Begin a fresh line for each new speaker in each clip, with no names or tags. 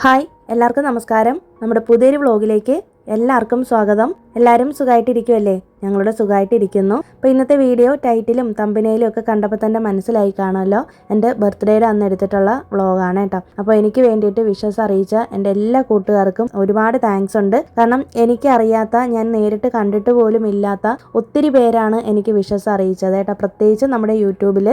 Hi എല്ലാവർക്കും നമസ്കാരം. നമ്മുടെ പുതിയൊരു വ്ളോഗിലേക്ക് എല്ലാവർക്കും സ്വാഗതം. എല്ലാവരും സുഖമായിട്ടിരിക്കുമല്ലേ? ഞങ്ങളുടെ സുഖമായിട്ടിരിക്കുന്നു. അപ്പോൾ ഇന്നത്തെ വീഡിയോ ടൈറ്റിലും തമ്പനയിലും ഒക്കെ കണ്ടപ്പോൾ തന്നെ മനസ്സിലായി കാണുമല്ലോ, എൻ്റെ ബർത്ത്ഡേയുടെ അന്ന് എടുത്തിട്ടുള്ള വ്ളോഗാണ് കേട്ടോ. അപ്പോൾ എനിക്ക് വേണ്ടിയിട്ട് വിഷസ് അറിയിച്ച എൻ്റെ എല്ലാ കൂട്ടുകാർക്കും ഒരുപാട് താങ്ക്സ് ഉണ്ട്. കാരണം എനിക്കറിയാത്ത, ഞാൻ നേരിട്ട് കണ്ടിട്ട് പോലും ഇല്ലാത്ത ഒത്തിരി പേരാണ് എനിക്ക് വിഷസ് അറിയിച്ചത് കേട്ടോ. പ്രത്യേകിച്ച് നമ്മുടെ യൂട്യൂബിൽ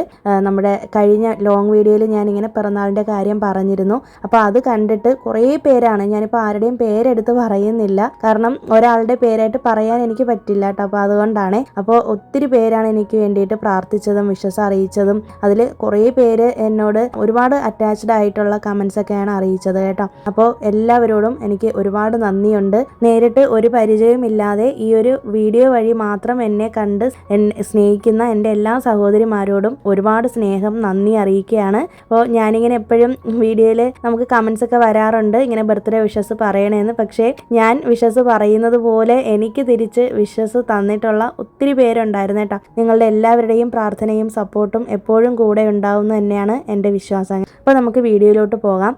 നമ്മുടെ കഴിഞ്ഞ ലോങ് വീഡിയോയിൽ ഞാനിങ്ങനെ പിറന്നാളിൻ്റെ കാര്യം പറഞ്ഞിരുന്നു. അപ്പോൾ അത് കണ്ടിട്ട് കുറേ പേരാണ്, ഞാനിപ്പോൾ ആരുടെയും പേരെടുത്ത് പറയുന്നില്ല, കാരണം ഒരാളുടെ പേരായിട്ട് പറയാൻ എനിക്ക് പറ്റില്ല കേട്ടോ. അപ്പോൾ അതുകൊണ്ടാണ്. അപ്പോൾ ഒത്തിരി പേരാണ് എനിക്ക് വേണ്ടിയിട്ട് പ്രാർത്ഥിച്ചതും വിശ്വാസം അറിയിച്ചതും. അതിൽ കുറേ പേര് എന്നോട് ഒരുപാട് അറ്റാച്ച്ഡ് ആയിട്ടുള്ള കമൻസ് ഒക്കെയാണ് അറിയിച്ചത് കേട്ടോ. അപ്പോൾ എല്ലാവരോടും എനിക്ക് ഒരുപാട് നന്ദിയുണ്ട്. നേരിട്ട് ഒരു പരിചയമില്ലാതെ ഈ ഒരു വീഡിയോ വഴി മാത്രം എന്നെ കണ്ട് സ്നേഹിക്കുന്ന എൻ്റെ എല്ലാ സഹോദരിമാരോടും ഒരുപാട് സ്നേഹം, നന്ദി അറിയിക്കുകയാണ്. അപ്പോൾ ഞാനിങ്ങനെ എപ്പോഴും വീഡിയോയിൽ നമുക്ക് കമൻസ് ഒക്കെ വരാറുണ്ട്, ഇങ്ങനെ ബർത്ത്ഡേ വിഷസ് പറയണേന്ന്. പക്ഷേ ഞാൻ വിഷസ് പറയുന്നത് പോലെ എനിക്ക് തിരിച്ച് വിഷസ് തന്നിട്ടുള്ള ഒത്തിരി പേരുണ്ടായിരുന്നു കേട്ടോ. നിങ്ങളുടെ എല്ലാവരുടെയും പ്രാർത്ഥനയും സപ്പോർട്ടും എപ്പോഴും കൂടെ ഉണ്ടാവുമെന്ന് തന്നെയാണ് എൻ്റെ വിശ്വാസം. അപ്പോൾ നമുക്ക് വീഡിയോയിലോട്ട് പോകാം.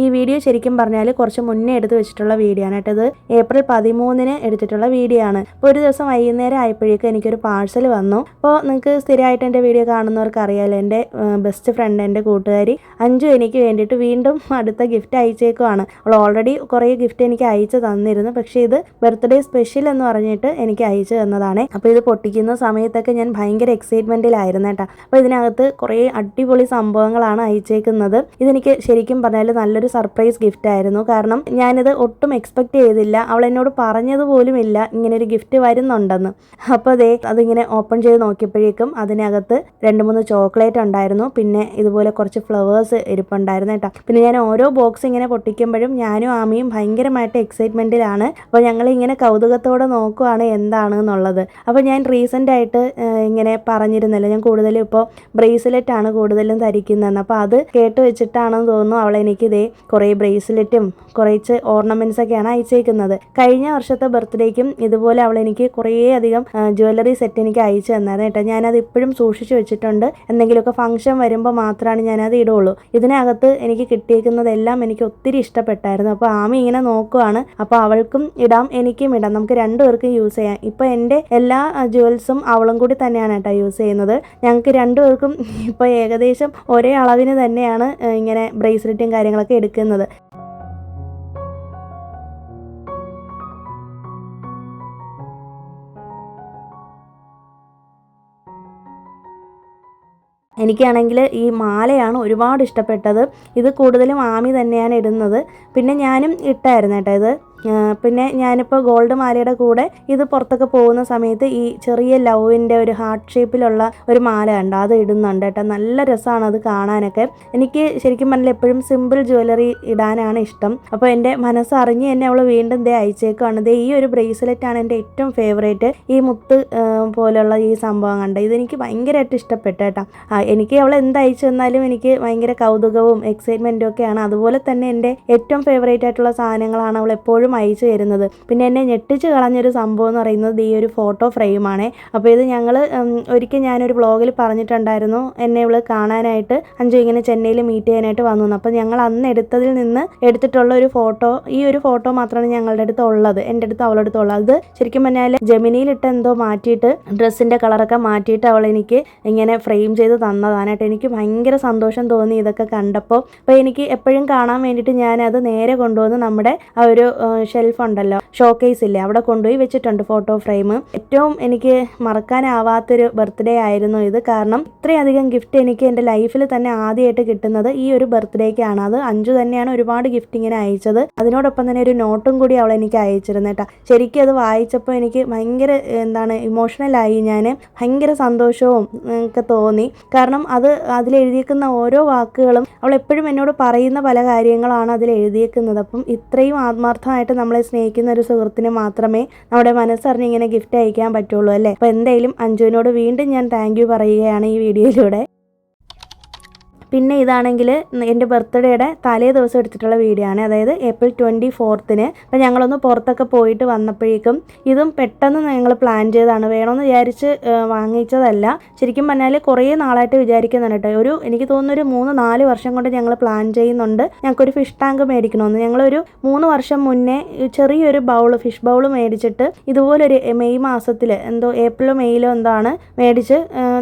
ഈ വീഡിയോ ശരിക്കും പറഞ്ഞാൽ കുറച്ച് മുന്നേ എടുത്ത് വെച്ചിട്ടുള്ള വീഡിയോ ആണ് കേട്ടോ. ഇത് ഏപ്രിൽ 13 എടുത്തിട്ടുള്ള വീഡിയോ ആണ്. അപ്പോൾ ഒരു ദിവസം വൈകുന്നേരം ആയപ്പോഴേക്കും എനിക്കൊരു പാഴ്സൽ വന്നു. അപ്പോൾ നിങ്ങൾക്ക് സ്ഥിരമായിട്ട് എൻ്റെ വീഡിയോ കാണുന്നവർക്ക് അറിയാമല്ലോ, എൻ്റെ ബെസ്റ്റ് ഫ്രണ്ട്, എൻ്റെ കൂട്ടുകാരി അഞ്ജു എനിക്ക് വേണ്ടിയിട്ട് വീണ്ടും അടുത്ത ഗിഫ്റ്റ് അയച്ചേക്കുവാണ്. അവൾ ഓൾറെഡി കുറേ ഗിഫ്റ്റ് എനിക്ക് അയച്ചു തന്നിരുന്നു, പക്ഷേ ഇത് ബർത്ത്ഡേ സ്പെഷ്യൽ എന്ന് പറഞ്ഞിട്ട് എനിക്ക് അയച്ചു തന്നതാണ്. അപ്പോൾ ഇത് പൊട്ടിക്കുന്ന സമയത്തൊക്കെ ഞാൻ ഭയങ്കര എക്സൈറ്റ്മെൻറ്റിലായിരുന്നു കേട്ടോ. അപ്പോൾ ഇതിനകത്ത് കുറേ അടിപൊളി സംഭവങ്ങളാണ് അയച്ചേക്കുന്നത്. ഇതെനിക്ക് ശരിക്കും പറഞ്ഞാൽ നല്ലൊരു സർപ്രൈസ് ഗിഫ്റ്റ് ആയിരുന്നു. കാരണം ഞാനിത് ഒട്ടും എക്സ്പെക്ട് ചെയ്തില്ല. അവൾ എന്നോട് പറഞ്ഞതുപോലുമില്ല ഇങ്ങനെ ഒരു ഗിഫ്റ്റ് വരുന്നുണ്ടെന്ന്. അപ്പോൾ അതിങ്ങനെ ഓപ്പൺ ചെയ്ത് നോക്കിയപ്പോഴേക്കും അതിനകത്ത് 2-3 ചോക്ലേറ്റ് ഉണ്ടായിരുന്നു. പിന്നെ ഇതുപോലെ കുറച്ച് ഫ്ലവേഴ്സ് ഇരിപ്പുണ്ടായിരുന്നു കേട്ടോ. പിന്നെ ഞാൻ ഓരോ ബോക്സ് ഇങ്ങനെ പൊട്ടിക്കുമ്പോഴും ഞാനും ആമിയും ഭയങ്കരമായിട്ട് എക്സൈറ്റ്മെൻറ്റിലാണ്. അപ്പോൾ ഞങ്ങൾ ഇങ്ങനെ കൗതുകത്തോടെ നോക്കുവാണ് എന്താണ് എന്നുള്ളത്. അപ്പോൾ ഞാൻ റീസെൻ്റ് ആയിട്ട് ഇങ്ങനെ പറഞ്ഞിരുന്നല്ലോ, ഞാൻ കൂടുതലും ഇപ്പോൾ ബ്രേസ്ലെറ്റ് ആണ് കൂടുതലും ധരിക്കുന്നതെന്ന്. അപ്പോൾ അത് കേട്ട് വെച്ചിട്ടാണെന്ന് തോന്നുന്നു അവൾ എനിക്ക് കുറേ ബ്രേസ്ലെറ്റും കുറച്ച് ഓർണമെൻറ്റ്സ് ഒക്കെയാണ് അയച്ചേക്കുന്നത്. കഴിഞ്ഞ വർഷത്തെ ബർത്ത്ഡേക്കും ഇതുപോലെ അവൾ എനിക്ക് കുറേ അധികം ജ്വല്ലറി സെറ്റ് എനിക്ക് അയച്ചു തന്നായിരുന്നു കേട്ടോ. ഞാനത് ഇപ്പോഴും സൂക്ഷിച്ചു വെച്ചിട്ടുണ്ട്. എന്തെങ്കിലുമൊക്കെ ഫംഗ്ഷൻ വരുമ്പോൾ മാത്രമാണ് ഞാനത് ഇടുള്ളൂ. ഇതിനകത്ത് എനിക്ക് കിട്ടിയേക്കുന്നതെല്ലാം എനിക്ക് ഒത്തിരി ഇഷ്ടപ്പെട്ടായിരുന്നു. അപ്പോൾ ആമി ഇങ്ങനെ നോക്കുവാണ്. അപ്പോൾ അവൾക്കും ഇടാം, എനിക്കും ഇടാം, നമുക്ക് രണ്ടുപേർക്കും യൂസ് ചെയ്യാം. ഇപ്പോൾ എൻ്റെ എല്ലാ ജ്വൽസും അവളും കൂടി തന്നെയാണ് കേട്ടോ യൂസ് ചെയ്യുന്നത്. ഞങ്ങൾക്ക് രണ്ടുപേർക്കും ഇപ്പോൾ ഏകദേശം ഒരേ അളവിന് തന്നെയാണ് ഇങ്ങനെ ബ്രേസ്ലെറ്റും കാര്യങ്ങളൊക്കെ എടുക്കുന്നത്. എനിക്കാണെങ്കിൽ ഈ മാലയാണ് ഒരുപാട് ഇഷ്ടപ്പെട്ടത്. ഇത് കൂടുതലും ആമി തന്നെയാണ് ഇടുന്നത്. പിന്നെ ഞാനും ഇട്ടായിരുന്നു കേട്ടോ ഇത്. പിന്നെ ഞാനിപ്പോൾ ഗോൾഡ് മാലയുടെ കൂടെ ഇത് പുറത്തൊക്കെ പോകുന്ന സമയത്ത് ഈ ചെറിയ ലവിൻ്റെ ഒരു ഹാർട്ട് ഷേപ്പിലുള്ള ഒരു മാല ഉണ്ട്, അത് ഇടുന്നുണ്ട് കേട്ടോ. നല്ല രസമാണ് അത് കാണാനൊക്കെ. എനിക്ക് ശരിക്കും പറഞ്ഞാൽ എപ്പോഴും സിമ്പിൾ ജ്വല്ലറി ഇടാനാണ് ഇഷ്ടം. അപ്പോൾ എൻ്റെ മനസ്സറിഞ്ഞ് എന്നെ അവൾ വീണ്ടും അയച്ചേക്കുവാണ്. ഈ ഒരു ബ്രേസ്ലെറ്റാണ് എൻ്റെ ഏറ്റവും ഫേവറേറ്റ്. ഈ മുത്ത് പോലെയുള്ള ഈ സംഭവം കണ്ട ഇതെനിക്ക് ഭയങ്കരമായിട്ട് ഇഷ്ടപ്പെട്ടു കേട്ടോ. എനിക്ക് അവൾ എന്ത് അയച്ചു തന്നാലും എനിക്ക് ഭയങ്കര കൗതുകവും എക്സൈറ്റ്മെൻറ്റും ഒക്കെയാണ്. അതുപോലെ തന്നെ എൻ്റെ ഏറ്റവും ഫേവറേറ്റ് ആയിട്ടുള്ള സാധനങ്ങളാണ് അവൾ എപ്പോഴും അയച്ചു തരുന്നത്. പിന്നെ എന്നെ ഞെട്ടിച്ച് കളഞ്ഞൊരു സംഭവം എന്ന് പറയുന്നത് ഈ ഒരു ഫോട്ടോ ഫ്രെയിമാണ്. അപ്പോൾ ഇത് ഞങ്ങൾ ഒരിക്കൽ ഞാനൊരു വ്ളോഗിൽ പറഞ്ഞിട്ടുണ്ടായിരുന്നു, എന്നെ ഇവൾ കാണാനായിട്ട് അഞ്ജു ഇങ്ങനെ ചെന്നൈയിൽ മീറ്റ് ചെയ്യാനായിട്ട് വന്നു. അപ്പോൾ ഞങ്ങൾ അന്ന് എടുത്തതിൽ നിന്ന് എടുത്തിട്ടുള്ള ഒരു ഫോട്ടോ, ഈ ഒരു ഫോട്ടോ മാത്രമാണ് ഞങ്ങളുടെ അടുത്ത് ഉള്ളത്, എൻ്റെ അടുത്ത് അവളുടെ അടുത്ത് ഉള്ളത്. അത് ശരിക്കും പറഞ്ഞാൽ ജെമിനിയിലിട്ട് എന്തോ മാറ്റിയിട്ട് ഡ്രസ്സിൻ്റെ കളറൊക്കെ മാറ്റിയിട്ട് അവൾ എനിക്ക് ഇങ്ങനെ ഫ്രെയിം ചെയ്ത് തന്നതാനായിട്ട്. എനിക്ക് ഭയങ്കര സന്തോഷം തോന്നി ഇതൊക്കെ കണ്ടപ്പോൾ. അപ്പോൾ എനിക്ക് എപ്പോഴും കാണാൻ വേണ്ടിയിട്ട് ഞാനത് നേരെ കൊണ്ടുവന്ന് നമ്മുടെ ആ ഒരു ഷെൽഫ് ഉണ്ടല്ലോ, ഷോക്കേസ് ഇല്ലേ, അവിടെ കൊണ്ടുപോയി വെച്ചിട്ടുണ്ട് ഫോട്ടോ ഫ്രെയിം. ഏറ്റവും എനിക്ക് മറക്കാനാവാത്തൊരു ബർത്ത്ഡേ ആയിരുന്നു ഇത്. കാരണം ഇത്രയധികം ഗിഫ്റ്റ് എനിക്ക് എൻ്റെ ലൈഫിൽ തന്നെ ആദ്യമായിട്ട് കിട്ടുന്നത് ഈ ഒരു ബർത്ത്ഡേക്കാണ്. അത് അഞ്ജു തന്നെയാണ് ഒരുപാട് ഗിഫ്റ്റ് ഇങ്ങനെ അയച്ചത്. അതിനോടൊപ്പം തന്നെ ഒരു നോട്ടും കൂടി അവൾ എനിക്ക് അയച്ചിരുന്നു കേട്ടോ. ശരിക്കും അത് വായിച്ചപ്പോൾ എനിക്ക് ഭയങ്കര ഇമോഷണലായി. ഞാൻ ഭയങ്കര സന്തോഷവും ഒക്കെ തോന്നി. കാരണം അതിലെഴുതിയേക്കുന്ന ഓരോ വാക്കുകളും അവൾ എപ്പോഴും എന്നോട് പറയുന്ന പല കാര്യങ്ങളാണ് അതിൽ എഴുതിയേക്കുന്നത്. അപ്പം ഇത്രയും ആത്മാർത്ഥമായിട്ട് നമ്മളെ സ്നേഹിക്കുന്ന ഒരു സുഹൃത്തിന് മാത്രമേ നമ്മുടെ മനസ്സറിഞ്ഞ് ഇങ്ങനെ ഗിഫ്റ്റ് അയക്കാൻ പറ്റുള്ളൂ അല്ലേ. അപ്പോൾ എന്തായാലും അഞ്ജുവിനോട് വീണ്ടും ഞാൻ താങ്ക് യു പറയുകയാണ് ഈ വീഡിയോയിലൂടെ. പിന്നെ ഇതാണെങ്കിൽ എൻ്റെ ബർത്ത്ഡേയുടെ തലേ ദിവസം എടുത്തിട്ടുള്ള വീഡിയോ ആണ്, അതായത് ഏപ്രിൽ 24-ന്. അപ്പം ഞങ്ങളൊന്ന് പുറത്തൊക്കെ പോയിട്ട് വന്നപ്പോഴേക്കും ഇതും പെട്ടെന്ന് ഞങ്ങൾ പ്ലാൻ ചെയ്തതാണ്, വേണമെന്ന് വിചാരിച്ച് വാങ്ങിച്ചതല്ല. ശരിക്കും പറഞ്ഞാൽ കുറേ നാളായിട്ട് വിചാരിക്കുന്നുണ്ട് കേട്ടോ. എനിക്ക് തോന്നുന്നു ഒരു 3-4 വർഷം കൊണ്ട് ഞങ്ങൾ പ്ലാൻ ചെയ്യുന്നുണ്ട് ഞങ്ങൾക്കൊരു ഫിഷ് ടാങ്ക് മേടിക്കണമെന്ന്. ഞങ്ങളൊരു 3 വർഷം മുന്നേ ചെറിയൊരു ഫിഷ് ബൗൾ മേടിച്ചിട്ട് ഇതുപോലൊരു മെയ് മാസത്തിൽ ഏപ്രിലോ മെയ്യിലോ മേടിച്ച്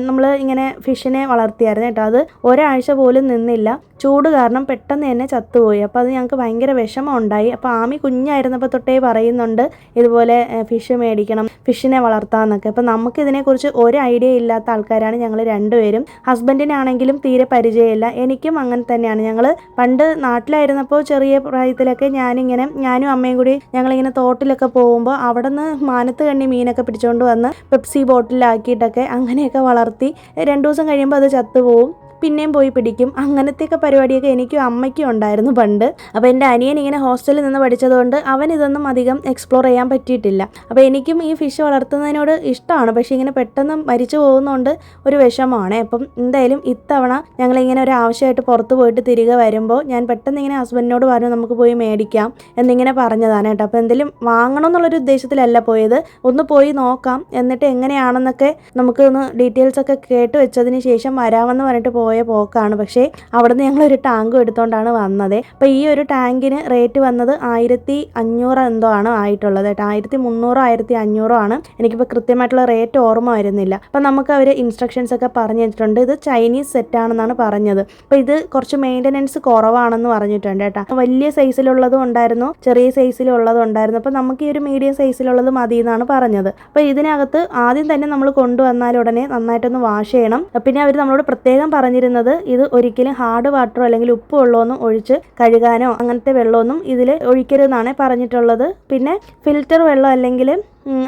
നമ്മൾ ഇങ്ങനെ ഫിഷിനെ വളർത്തിയായിരുന്നു കേട്ടോ. അത് ഒരാഴ്ച പോലും നിന്നില്ല, ചൂട് കാരണം പെട്ടെന്ന് തന്നെ ചത്തുപോയി. അപ്പോൾ അത് ഞങ്ങൾക്ക് ഭയങ്കര വിഷമം ഉണ്ടായി. അപ്പോൾ ആമി കുഞ്ഞായിരുന്നപ്പോൾ തൊട്ടേ പറയുന്നുണ്ട് ഇതുപോലെ ഫിഷ് മേടിക്കണം, ഫിഷിനെ വളർത്താമെന്നൊക്കെ. അപ്പോൾ നമുക്കിതിനെക്കുറിച്ച് ഒരു ഐഡിയ ഇല്ലാത്ത ആൾക്കാരാണ് ഞങ്ങൾ രണ്ടുപേരും. ഹസ്ബൻഡിനാണെങ്കിലും തീരെ പരിചയമില്ല, എനിക്കും അങ്ങനെ തന്നെയാണ്. ഞങ്ങൾ പണ്ട് നാട്ടിലായിരുന്നപ്പോൾ ചെറിയ പ്രായത്തിലൊക്കെ ഞാനും അമ്മയും കൂടി ഞങ്ങളിങ്ങനെ തോട്ടിലൊക്കെ പോകുമ്പോൾ അവിടെ നിന്ന് മാനത്ത് കണ്ണി മീനൊക്കെ പിടിച്ചുകൊണ്ട് വന്ന് പെപ്സി ബോട്ടിലാക്കിയിട്ടൊക്കെ അങ്ങനെയൊക്കെ വളർത്തി 2 ദിവസം കഴിയുമ്പോൾ അത് ചത്തുപോകും, പിന്നെയും പോയി പിടിക്കും. അങ്ങനത്തെയൊക്കെ പരിപാടിയൊക്കെ എനിക്കും അമ്മയ്ക്കും ഉണ്ടായിരുന്നു പണ്ട്. അപ്പോൾ എൻ്റെ അനിയൻ ഇങ്ങനെ ഹോസ്റ്റലിൽ നിന്ന് പഠിച്ചതുകൊണ്ട് അവൻ ഇതൊന്നും അധികം എക്സ്പ്ലോർ ചെയ്യാൻ പറ്റിയിട്ടില്ല. അപ്പോൾ എനിക്കും ഈ ഫിഷ് വളർത്തുന്നതിനോട് ഇഷ്ടമാണ്, പക്ഷേ ഇങ്ങനെ പെട്ടെന്ന് മരിച്ചു പോകുന്നതുകൊണ്ട് ഒരു വിഷമമാണ്. അപ്പം എന്തായാലും ഇത്തവണ ഞങ്ങളിങ്ങനെ ഒരു ആവശ്യമായിട്ട് പുറത്ത് പോയിട്ട് തിരികെ വരുമ്പോൾ ഞാൻ പെട്ടെന്ന് ഇങ്ങനെ ഹസ്ബൻഡിനോട് പറഞ്ഞു നമുക്ക് പോയി മേടിക്കാം എന്നിങ്ങനെ പറഞ്ഞതാണ് കേട്ടോ. അപ്പോൾ എന്തെങ്കിലും വാങ്ങണം എന്നുള്ളൊരു ഉദ്ദേശത്തിലല്ല പോയത്, ഒന്ന് പോയി നോക്കാം, എന്നിട്ട് എങ്ങനെയാണെന്നൊക്കെ നമുക്ക് ഒന്ന് ഡീറ്റെയിൽസൊക്കെ കേട്ട് വെച്ചതിന് ശേഷം വരാമെന്ന് പറഞ്ഞിട്ട് പോയ പോക്കാണ്. പക്ഷേ അവിടെ നിന്ന് ഞങ്ങളൊരു ടാങ്കും എടുത്തുകൊണ്ടാണ് വന്നത്. അപ്പോൾ ഈ ഒരു ടാങ്കിന് റേറ്റ് വന്നത് 1500 എന്തോ ആണ് ആയിട്ടുള്ളത് കേട്ടോ. 1300-1500 ആണ്. എനിക്കിപ്പോൾ കൃത്യമായിട്ടുള്ള റേറ്റ് ഓർമ്മ വരുന്നില്ല. അപ്പോൾ നമുക്ക് അവർ ഇൻസ്ട്രക്ഷൻസ് ഒക്കെ പറഞ്ഞു തന്നിട്ടുണ്ട്. ഇത് ചൈനീസ് സെറ്റാണെന്നാണ് പറഞ്ഞത്. അപ്പോൾ ഇത് കുറച്ച് മെയിൻ്റനൻസ് കുറവാണെന്ന് പറഞ്ഞിട്ടുണ്ട് കേട്ടോ. വലിയ സൈസിലുള്ളതും ഉണ്ടായിരുന്നു, ചെറിയ സൈസിലുള്ളതും ഉണ്ടായിരുന്നു. അപ്പോൾ നമുക്ക് ഈ ഒരു മീഡിയം സൈസിലുള്ളത് മതി എന്നാണ് പറഞ്ഞത്. അപ്പോൾ ഇതിനകത്ത് ആദ്യം തന്നെ നമ്മൾ കൊണ്ടുവന്നാൽ ഉടനെ നന്നായിട്ടൊന്ന് വാഷ് ചെയ്യണം. പിന്നെ അവർ നമ്മളോട് പ്രത്യേകം പറഞ്ഞിരുന്നത് ഇത് ഒരിക്കലും ഹാർഡ് വാട്ടറോ അല്ലെങ്കിൽ ഉപ്പ് വെള്ളമൊന്നും ഒഴിച്ച് കഴുകാനോ അങ്ങനത്തെ വെള്ളമൊന്നും ഇതിൽ ഒഴിക്കരുതെന്നാണ് പറഞ്ഞിട്ടുള്ളത്. പിന്നെ ഫിൽറ്റർ വെള്ളം അല്ലെങ്കിൽ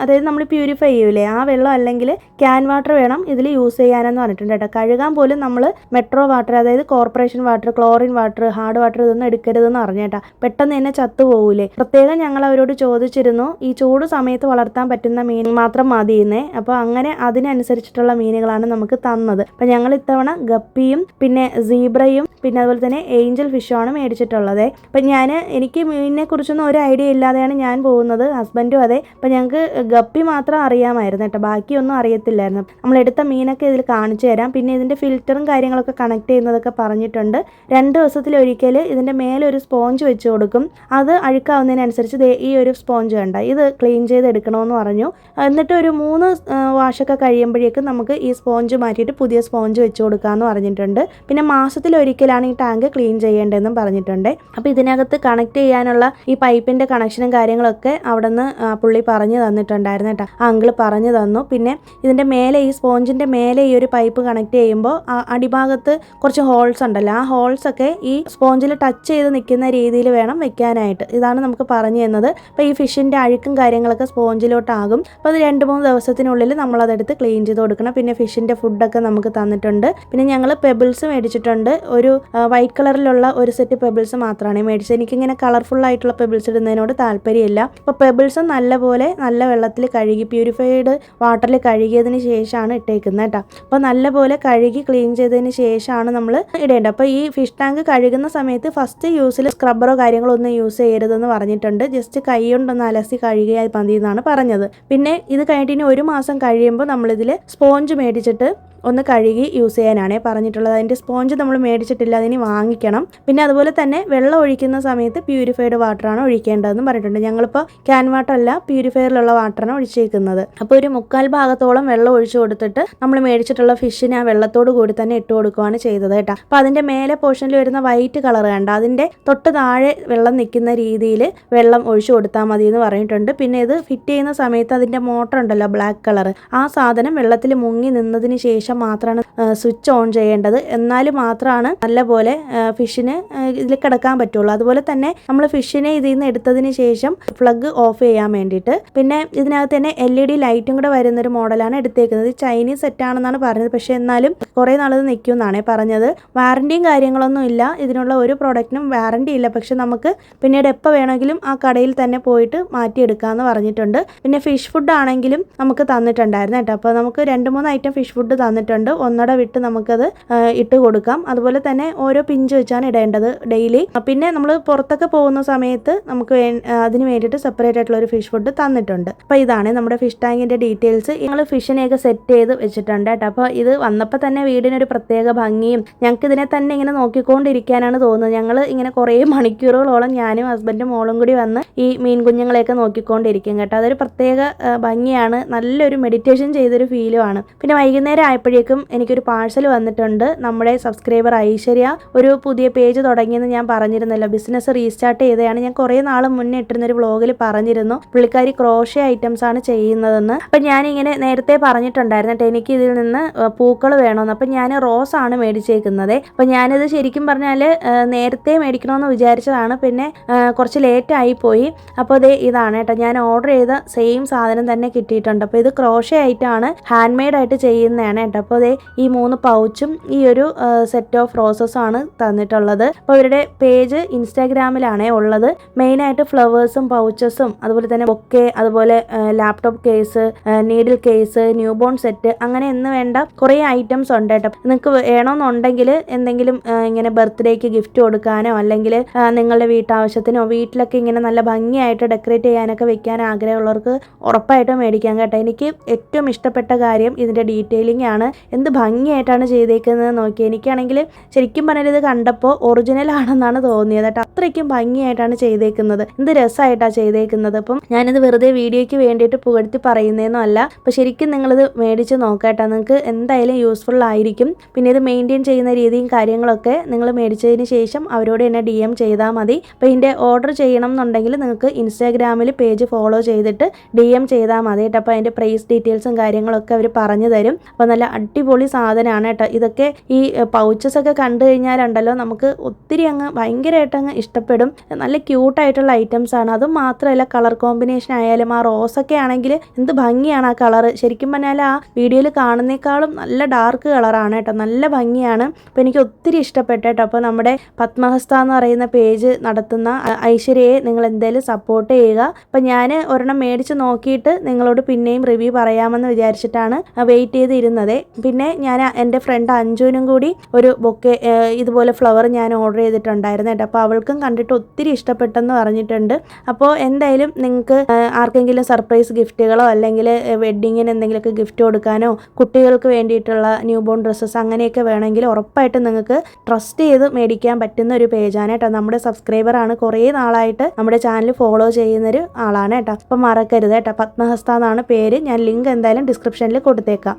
അതായത് നമ്മൾ പ്യൂരിഫൈ ചെയ്യൂലേ ആ വെള്ളം അല്ലെങ്കിൽ ക്യാൻ വാട്ടർ വേണം ഇതിൽ യൂസ് ചെയ്യാനെന്ന് പറഞ്ഞിട്ടുണ്ട് കേട്ടോ. കഴുകാൻ പോലും നമ്മൾ മെട്രോ വാട്ടർ, അതായത് corporation water, chlorine water, hard water ഇതൊന്നും എടുക്കരുതെന്ന് പറഞ്ഞു കേട്ടോ. പെട്ടെന്ന് തന്നെ ചത്തുപോകൂലേ. പ്രത്യേകം ഞങ്ങൾ അവരോട് ചോദിച്ചിരുന്നു ഈ ചൂട് സമയത്ത് വളർത്താൻ പറ്റുന്ന മീൻ മാത്രം മതിയെന്നേ. അപ്പോൾ അങ്ങനെ അതിനനുസരിച്ചിട്ടുള്ള മീനുകളാണ് നമുക്ക് തന്നത്. അപ്പോൾ ഞങ്ങൾ ഇത്തവണ ഗപ്പിയും പിന്നെ സീബ്രയും പിന്നെ അതുപോലെ തന്നെ ഏഞ്ചൽ ഫിഷുമാണ് മേടിച്ചിട്ടുള്ളത്. അപ്പം എനിക്ക് മീനിനെ കുറിച്ചൊന്നും ഒരു ഐഡിയ ഇല്ലാതെയാണ് ഞാൻ പോകുന്നത്, ഹസ്ബൻഡും അതെ. അപ്പം ഞങ്ങൾക്ക് ഗപ്പി മാത്രം അറിയാമായിരുന്നു കേട്ടോ, ബാക്കിയൊന്നും അറിയത്തില്ലായിരുന്നു. നമ്മളെടുത്ത മീനൊക്കെ ഇതിൽ കാണിച്ചു തരാം. പിന്നെ ഇതിൻ്റെ ഫിൽറ്ററും കാര്യങ്ങളൊക്കെ കണക്ട് ചെയ്യുന്നതൊക്കെ പറഞ്ഞിട്ടുണ്ട്. 2 ദിവസത്തിലൊരിക്കൽ ഇതിൻ്റെ മേലൊരു സ്പോഞ്ച് വെച്ച് കൊടുക്കും. അത് അഴുക്കാവുന്നതിനനുസരിച്ച് ഈ ഒരു സ്പോഞ്ച് കണ്ട ഇത് ക്ലീൻ ചെയ്തെടുക്കണമെന്ന് പറഞ്ഞു. എന്നിട്ട് ഒരു 3 വാഷൊക്കെ കഴിയുമ്പോഴേക്കും നമുക്ക് ഈ സ്പോഞ്ച് മാറ്റിയിട്ട് പുതിയ സ്പോഞ്ച് വെച്ച് കൊടുക്കാമെന്ന് പറഞ്ഞിട്ടുണ്ട്. പിന്നെ മാസത്തിലൊരിക്കലാണ് ഈ ടാങ്ക് ക്ലീൻ ചെയ്യേണ്ടതെന്നും പറഞ്ഞിട്ടുണ്ട്. അപ്പോൾ ഇതിനകത്ത് കണക്ട് ചെയ്യാനുള്ള ഈ പൈപ്പിൻ്റെ കണക്ഷനും കാര്യങ്ങളൊക്കെ അവിടെ നിന്ന് പുള്ളി പറഞ്ഞു തന്നിട്ടുണ്ടായിരുന്നു കേട്ടോ. ആ അങ്കിൾ പറഞ്ഞു തന്നു. പിന്നെ ഇതിൻ്റെ മേലെ ഈ സ്പോഞ്ചിൻ്റെ മേലെ ഈ ഒരു പൈപ്പ് കണക്ട് ചെയ്യുമ്പോൾ അടിഭാഗത്ത് കുറച്ച് ഹോൾസ് ഉണ്ടല്ലോ, ആ ഹോൾസൊക്കെ ഈ സ്പോഞ്ചിൽ ടച്ച് ചെയ്ത് നിൽക്കുന്ന രീതിയിൽ വേണം വെക്കാനായിട്ട്. ഇതാണ് നമുക്ക് പറഞ്ഞു തന്നത്. അപ്പോൾ ഈ ഫിഷിൻ്റെ അഴുക്കും കാര്യങ്ങളൊക്കെ സ്പോഞ്ചിലോട്ടാകും. അപ്പോൾ അത് 2-3 ദിവസത്തിനുള്ളിൽ നമ്മളതെടുത്ത് ക്ലീൻ ചെയ്ത് കൊടുക്കണം. പിന്നെ ഫിഷിൻ്റെ ഫുഡൊക്കെ നമുക്ക് തന്നിട്ടുണ്ട്. പിന്നെ ഞങ്ങൾ പെബിൾസ് മേടിച്ചിട്ടുണ്ട്. ഒരു വൈറ്റ് കളറിലുള്ള ഒരു സെറ്റ് പെബിൾസ് മാത്രമാണ് മേടിച്ചത്. എനിക്കിങ്ങനെ കളർഫുള്ളായിട്ടുള്ള പെബിൾസ് ഇടുന്നതിനോട് താല്പര്യമില്ല. അപ്പോൾ പെബിൾസ് നല്ല വെള്ളത്തിൽ കഴുകി പ്യൂരിഫൈഡ് വാട്ടറിൽ കഴുകിയതിന് ശേഷമാണ് ഇട്ടേക്കുന്നത് കേട്ടോ. അപ്പോൾ നല്ലപോലെ കഴുകി ക്ലീൻ ചെയ്തതിന് ശേഷമാണ് നമ്മൾ ഇടേണ്ടത്. അപ്പോൾ ഈ ഫിഷ് ടാങ്ക് കഴുകുന്ന സമയത്ത് ഫസ്റ്റ് യൂസിൽ സ്ക്രബ്ബറോ കാര്യങ്ങളോ ഒന്നും യൂസ് ചെയ്യരുതെന്ന് പറഞ്ഞിട്ടുണ്ട്. ജസ്റ്റ് കൈ കൊണ്ടൊന്ന് അലസി കഴുകിയാൽ മതി എന്നാണ് പറഞ്ഞത്. പിന്നെ ഇത് കഴിഞ്ഞിട്ട് ഇനി 1 മാസം കഴിയുമ്പോൾ നമ്മളിതിൽ സ്പോഞ്ച് മേടിച്ചിട്ട് ഒന്ന് കഴുകി യൂസ് ചെയ്യാനാണ് പറഞ്ഞിട്ടുള്ളത്. അതിൻ്റെ സ്പോഞ്ച് നമ്മൾ മേടിച്ചിട്ടില്ല, അതിന് വാങ്ങിക്കണം. പിന്നെ അതുപോലെ തന്നെ വെള്ളം ഒഴിക്കുന്ന സമയത്ത് പ്യൂരിഫൈഡ് വാട്ടറാണ് ഒഴിക്കേണ്ടതെന്ന് പറഞ്ഞിട്ടുണ്ട്. ഞങ്ങളിപ്പോൾ ക്യാൻ വാട്ടർ അല്ല പ്യൂരിഫയറിലുള്ള വാട്ടറാണ് ഒഴിച്ചേക്കുന്നത്. അപ്പോൾ ഒരു 3/4 ഭാഗത്തോളം വെള്ളം ഒഴിച്ചു കൊടുത്തിട്ട് നമ്മൾ മേടിച്ചിട്ടുള്ള ഫിഷിനെ ആ വെള്ളത്തോട് കൂടി തന്നെ ഇട്ട് കൊടുക്കുകയാണ് ചെയ്തത് കേട്ടോ. അപ്പോൾ അതിൻ്റെ മേലെ പോർഷനിൽ വരുന്ന വൈറ്റ് കളർ കണ്ട അതിൻ്റെ തൊട്ട് താഴെ വെള്ളം നിൽക്കുന്ന രീതിയിൽ വെള്ളം ഒഴിച്ചു കൊടുത്താൽ മതി എന്ന് പറഞ്ഞിട്ടുണ്ട്. പിന്നെ ഇത് ഫിറ്റ് ചെയ്യുന്ന സമയത്ത് അതിൻ്റെ മോട്ടർ ഉണ്ടല്ലോ ബ്ലാക്ക് കളർ, ആ സാധനം വെള്ളത്തിൽ മുങ്ങി നിന്നതിന് ശേഷം മാത്രമാണ് സ്വിച്ച് ഓൺ ചെയ്യേണ്ടത്. എന്നാൽ മാത്രമാണ് നല്ലപോലെ ഫിഷിന് ഇതിൽ കിടക്കാൻ പറ്റുള്ളൂ. അതുപോലെ തന്നെ നമ്മൾ ഫിഷിനെ ഇതിൽ നിന്ന് എടുത്തതിന് ശേഷം പ്ലഗ് ഓഫ് ചെയ്യാൻ വേണ്ടിയിട്ട് പിന്നെ ഇതിനകത്ത് തന്നെ LED ലൈറ്റും കൂടെ വരുന്നൊരു മോഡലാണ് എടുത്തേക്കുന്നത്. ചൈനീസ് സെറ്റാണെന്നാണ് പറഞ്ഞത്. പക്ഷേ എന്നാലും കുറേ നാളത് നിൽക്കും എന്നാണ് പറഞ്ഞത്. വാറണ്ടിയും കാര്യങ്ങളൊന്നും ഇല്ല, ഇതിനുള്ള ഒരു പ്രോഡക്റ്റിനും വാറണ്ടി ഇല്ല. പക്ഷെ നമുക്ക് പിന്നീട് എപ്പോൾ വേണമെങ്കിലും ആ കടയിൽ തന്നെ പോയിട്ട് മാറ്റിയെടുക്കാമെന്ന് പറഞ്ഞിട്ടുണ്ട്. പിന്നെ ഫിഷ് ഫുഡ് ആണെങ്കിലും നമുക്ക് തന്നിട്ടുണ്ടായിരുന്നു കേട്ടോ. അപ്പോൾ നമുക്ക് 2-3 ഐറ്റം ഫിഷ് ഫുഡ് തന്നിട്ടുണ്ട്. തന്നിട്ടുണ്ട്. ഒന്നട വിട്ട് നമുക്കത് ഇട്ട് കൊടുക്കാം. അതുപോലെ തന്നെ ഓരോ പിഞ്ച് വെച്ചാണ് ഇടേണ്ടത് ഡെയിലി. പിന്നെ നമ്മൾ പുറത്തൊക്കെ പോകുന്ന സമയത്ത് നമുക്ക് അതിന് വേണ്ടിയിട്ട് സെപ്പറേറ്റ് ആയിട്ടുള്ള ഒരു ഫിഷ് ഫുഡ് തന്നിട്ടുണ്ട്. അപ്പോൾ ഇതാണ് നമ്മുടെ ഫിഷ് ടാങ്കിൻ്റെ ഡീറ്റെയിൽസ്. ഞങ്ങൾ ഫിഷിനെയൊക്കെ സെറ്റ് ചെയ്ത് വെച്ചിട്ടുണ്ട് കേട്ടോ. അപ്പോൾ ഇത് വന്നപ്പോൾ തന്നെ വീടിനൊരു പ്രത്യേക ഭംഗിയും ഞങ്ങൾക്ക് ഇതിനെ തന്നെ ഇങ്ങനെ നോക്കിക്കൊണ്ടിരിക്കാനാണ് തോന്നുന്നത്. ഞങ്ങൾ ഇങ്ങനെ കുറേ മണിക്കൂറുകളോളം ഞാനും ഹസ്ബൻഡും മോളും കൂടി വന്ന് ഈ മീൻ കുഞ്ഞുങ്ങളെയൊക്കെ നോക്കിക്കൊണ്ടിരിക്കും കേട്ടോ. അതൊരു പ്രത്യേക ഭംഗിയാണ്. നല്ലൊരു മെഡിറ്റേഷൻ ചെയ്തൊരു ഫീലുമാണ്. പിന്നെ വൈകുന്നേരം ആയപ്പോഴേക്കും എനിക്കൊരു പാഴ്സൽ വന്നിട്ടുണ്ട്. നമ്മുടെ സബ്സ്ക്രൈബർ ഐശ്വര്യ ഒരു പുതിയ പേജ് തുടങ്ങിയെന്ന് ഞാൻ പറഞ്ഞിരുന്നല്ലോ. ബിസിനസ് റീസ്റ്റാർട്ട് ചെയ്തതാണ്. ഞാൻ കുറേ നാൾ മുന്നേ ഇട്ടിരുന്നൊരു വ്ളോഗിൽ പറഞ്ഞിരുന്നു പുള്ളിക്കാരി ക്രോഷ്യ ഐറ്റംസ് ആണ് ചെയ്യുന്നതെന്ന്. അപ്പം ഞാനിങ്ങനെ നേരത്തെ പറഞ്ഞിട്ടുണ്ടായിരുന്നു കേട്ടോ, എനിക്ക് ഇതിൽ നിന്ന് പൂക്കൾ വേണമെന്ന്. അപ്പം ഞാൻ റോസ് ആണ് മേടിച്ചേക്കുന്നത്. അപ്പം ഞാനിത് ശരിക്കും പറഞ്ഞാൽ നേരത്തെ മേടിക്കണമെന്ന് വിചാരിച്ചതാണ്. പിന്നെ കുറച്ച് ലേറ്റ് ആയിപ്പോയി. അപ്പോൾ ഇതാണ് കേട്ടോ, ഞാൻ ഓർഡർ ചെയ്ത സെയിം സാധനം തന്നെ കിട്ടിയിട്ടുണ്ട്. അപ്പോൾ ഇത് ക്രോഷ്യ ആയിട്ടാണ്, ഹാൻഡ് മെയ്ഡ് ആയിട്ട് ചെയ്യുന്നതാണ് കേട്ടോ. അപ്പോൾ ഈ 3 പൗച്ചും ഈ ഒരു സെറ്റ് ഓഫ് റോസസാണ് തന്നിട്ടുള്ളത്. അപ്പോൾ ഇവരുടെ പേജ് ഇൻസ്റ്റാഗ്രാമിലാണേ ഉള്ളത്. മെയിനായിട്ട് ഫ്ലവേഴ്സും പൗച്ചസും അതുപോലെ തന്നെ ബൊക്കെ, അതുപോലെ laptop case, needle case, new born set, അങ്ങനെ എന്ന് വേണ്ട കുറേ ഐറ്റംസ് ഉണ്ട് കേട്ടോ. നിങ്ങൾക്ക് വേണമെന്നുണ്ടെങ്കിൽ എന്തെങ്കിലും ഇങ്ങനെ ബർത്ത്ഡേക്ക് ഗിഫ്റ്റ് കൊടുക്കാനോ അല്ലെങ്കിൽ നിങ്ങളുടെ വീട്ടാവശ്യത്തിനോ വീട്ടിലൊക്കെ ഇങ്ങനെ നല്ല ഭംഗിയായിട്ട് ഡെക്കറേറ്റ് ചെയ്യാനൊക്കെ വെക്കാൻ ആഗ്രഹമുള്ളവർക്ക് ഉറപ്പായിട്ടും മേടിക്കാം കേട്ടോ. എനിക്ക് ഏറ്റവും ഇഷ്ടപ്പെട്ട കാര്യം ഇതിൻ്റെ ഡീറ്റെയിലിംഗ് ആണ്. എന്ത് ഭംഗിയായിട്ടാണ് ചെയ്തേക്കുന്നത് നോക്കി. എനിക്കാണെങ്കിൽ ശരിക്കും പറഞ്ഞാൽ ഇത് കണ്ടപ്പോൾ ഒറിജിനൽ ആണെന്നാണ് തോന്നിയത് കേട്ടോ. അത്രയ്ക്കും ഭംഗിയായിട്ടാണ് ചെയ്തേക്കുന്നത്. എന്ത് രസമായിട്ടാണ് ചെയ്തേക്കുന്നത്. അപ്പം ഞാനിത് വെറുതെ വീഡിയോയ്ക്ക് വേണ്ടിയിട്ട് പുകഴ്ത്തി പറയുന്നതെന്നും അല്ല. അപ്പോൾ ശരിക്കും നിങ്ങളിത് മേടിച്ച് നോക്കട്ടോ, നിങ്ങൾക്ക് എന്തായാലും യൂസ്ഫുൾ ആയിരിക്കും. പിന്നെ ഇത് മെയിൻറ്റെയിൻ ചെയ്യുന്ന രീതിയും കാര്യങ്ങളൊക്കെ നിങ്ങൾ മേടിച്ചതിന് ശേഷം അവരോട് തന്നെ DM ചെയ്താൽ മതി. അപ്പോൾ ഇതിൻ്റെ ഓർഡർ ചെയ്യണം എന്നുണ്ടെങ്കിൽ നിങ്ങൾക്ക് ഇൻസ്റ്റാഗ്രാമിൽ പേജ് ഫോളോ ചെയ്തിട്ട് DM ചെയ്താൽ മതി കേട്ടോ. അപ്പോൾ അതിൻ്റെ പ്രൈസ് ഡീറ്റെയിൽസും കാര്യങ്ങളൊക്കെ അവർ പറഞ്ഞു തരും. അപ്പോൾ നല്ല അടിപൊളി സാധനമാണ് കേട്ടോ. ഇതൊക്കെ ഈ പൗച്ചസ് ഒക്കെ കണ്ടു കഴിഞ്ഞാലുണ്ടല്ലോ നമുക്ക് ഒത്തിരി ഭയങ്കരമായിട്ട് ഇഷ്ടപ്പെടും. നല്ല ക്യൂട്ടായിട്ടുള്ള ഐറ്റംസ് ആണ്. അതും മാത്രമല്ല കളർ കോമ്പിനേഷൻ ആയാലും ആ റോസൊക്കെ ആണെങ്കിൽ എന്ത് ഭംഗിയാണ് ആ കളർ. ശരിക്കും പറഞ്ഞാൽ ആ വീഡിയോയിൽ കാണുന്നേക്കാളും നല്ല ഡാർക്ക് കളറാണ് കേട്ടോ. നല്ല ഭംഗിയാണ്. അപ്പോൾ എനിക്ക് ഒത്തിരി ഇഷ്ടപ്പെട്ടു കേട്ടോ. അപ്പോൾ നമ്മുടെ പത്മഹസ്ത എന്ന് പറയുന്ന പേജ് നടത്തുന്ന ഐശ്വര്യയെ നിങ്ങൾ എന്തായാലും സപ്പോർട്ട് ചെയ്യുക. അപ്പോൾ ഞാൻ ഒരെണ്ണം മേടിച്ച് നോക്കിയിട്ട് നിങ്ങളോട് പിന്നെയും റിവ്യൂ പറയാമെന്ന് വിചാരിച്ചിട്ടാണ് വെയിറ്റ് ചെയ്തിരുന്നത്. പിന്നെ ഞാൻ എൻ്റെ ഫ്രണ്ട് അഞ്ജുവിനും കൂടി ഒരു ബൊക്കെ ഇതുപോലെ ഫ്ലവർ ഞാൻ ഓർഡർ ചെയ്തിട്ടുണ്ടായിരുന്നു കേട്ടോ. അപ്പോൾ അവൾക്കും കണ്ടിട്ട് ഒത്തിരി ഇഷ്ടപ്പെട്ടെന്ന് പറഞ്ഞിട്ടുണ്ട്. അപ്പോൾ എന്തായാലും നിങ്ങൾക്ക് ആർക്കെങ്കിലും സർപ്രൈസ് ഗിഫ്റ്റുകളോ അല്ലെങ്കിൽ വെഡ്ഡിങ്ങിന് എന്തെങ്കിലുമൊക്കെ ഗിഫ്റ്റ് കൊടുക്കാനോ കുട്ടികൾക്ക് വേണ്ടിയിട്ടുള്ള ന്യൂ ബോൺ ഡ്രസ്സസ് അങ്ങനെയൊക്കെ വേണമെങ്കിൽ ഉറപ്പായിട്ടും നിങ്ങൾക്ക് ട്രസ്റ്റ് ചെയ്ത് മേടിക്കാൻ പറ്റുന്ന ഒരു പേജാണ് കേട്ടോ. നമ്മുടെ സബ്സ്ക്രൈബറാണ്, കുറേ നാളായിട്ട് നമ്മുടെ ചാനൽ ഫോളോ ചെയ്യുന്നൊരു ആളാണ് കേട്ടോ. അപ്പം മറക്കരുത് കേട്ടോ. പത്മഹസ്ത എന്നാണ് പേര്. ഞാൻ ലിങ്ക് എന്തായാലും ഡിസ്ക്രിപ്ഷനിൽ കൊടുത്തേക്കാം.